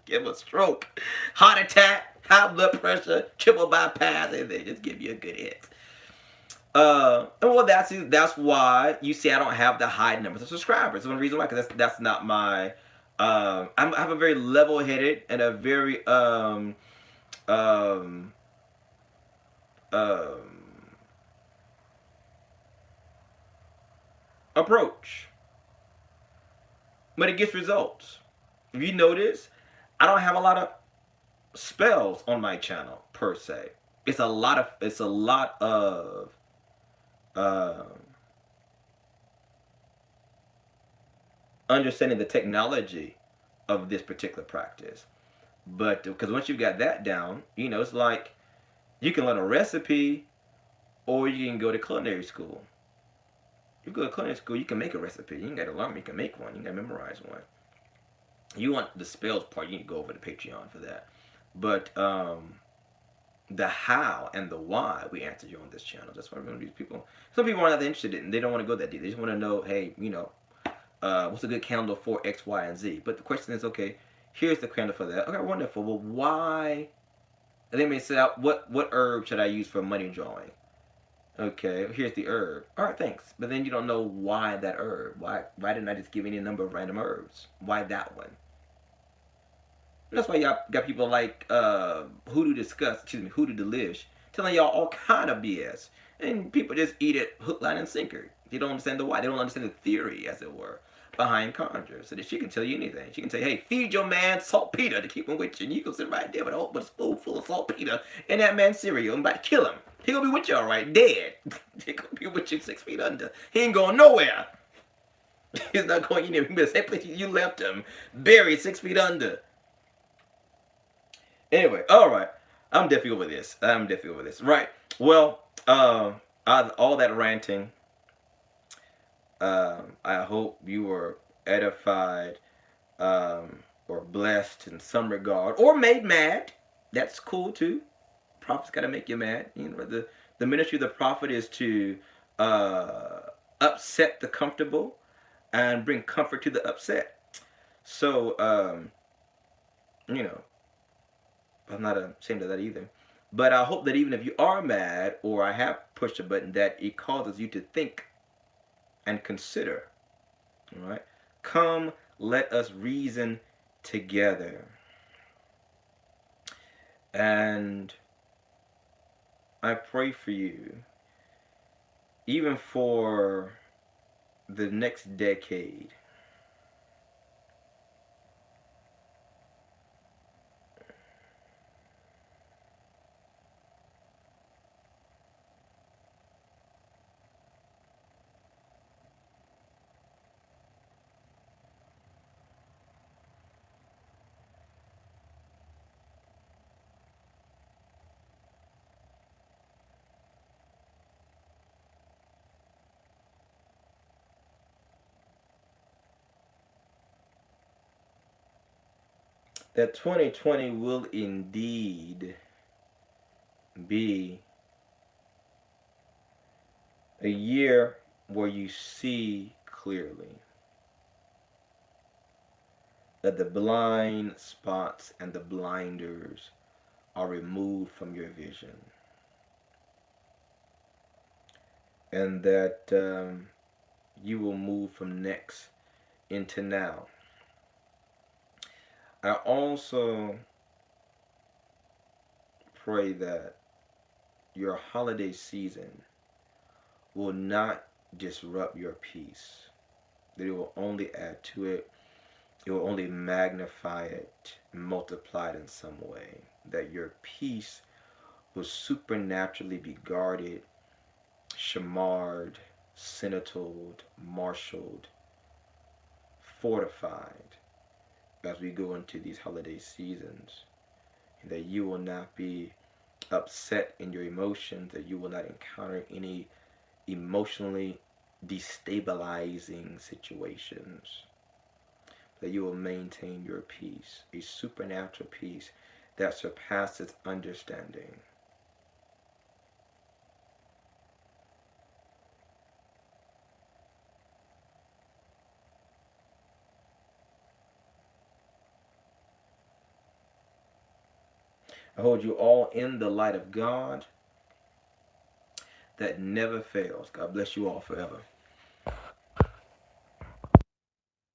Give her a stroke, heart attack, high blood pressure, triple bypass, and they just give you a good hit. And well, that's why you see I don't have the high numbers of subscribers. One reason why, because that's not my. I have a very level-headed and a very um, approach, but it gets results. If you notice, I don't have a lot of spells on my channel per se. It's a lot of uh, understanding the technology of this particular practice. But because once you've got that down, it's like you can learn a recipe, or you can go to culinary school. You go to culinary school, you can make a recipe. You ain't got to learn. You can make one. You got to memorize one. You want the spells part, you need to go over to Patreon for that. But the how and the why we answer you on this channel. That's why these people. Some people are not interested in. They don't want to go that deep. They just want to know, hey, what's a good candle for X, Y, and Z. But the question is, okay, here's the candle for that. Okay, wonderful. Well, why? And they may say, what herb should I use for money drawing? Okay, here's the herb. All right, thanks. But then you don't know why that herb. Why didn't I just give any number of random herbs? Why that one? And that's why y'all got people like Hoodoo Delish, telling y'all all kind of BS. And people just eat it hook, line, and sinker. They don't understand the why. They don't understand the theory, as it were, behind Conjure. So that she can tell you anything. She can say, hey, feed your man saltpeter to keep him with you. And you can sit right there with a spoonful of saltpeter in that man's cereal and about to kill him. He gonna be with you all right, dead. He gonna be with you 6 feet under. He ain't going nowhere. He's not going anywhere. He the same place you left him, buried 6 feet under. Anyway, all right. I'm definitely over this. Right. Well, all that ranting. I hope you were edified, or blessed in some regard, or made mad. That's cool too. Prophet's got to make you mad. The ministry of the prophet is to upset the comfortable and bring comfort to the upset. So, I'm not ashamed of that either. But I hope that even if you are mad or I have pushed a button, that it causes you to think and consider. All right? Come, let us reason together. And I pray for you, even for the next decade. That 2020 will indeed be a year where you see clearly. that the blind spots and the blinders are removed from your vision, and that you will move from next into now. I also pray that your holiday season will not disrupt your peace, that it will only add to it, it will only magnify it, multiply it in some way, that your peace will supernaturally be guarded, shamarred, sentineled, marshaled, fortified as we go into these holiday seasons, and that you will not be upset in your emotions, that you will not encounter any emotionally destabilizing situations, that you will maintain your peace, a supernatural peace that surpasses understanding. I hold you all in the light of God that never fails. God bless you all forever.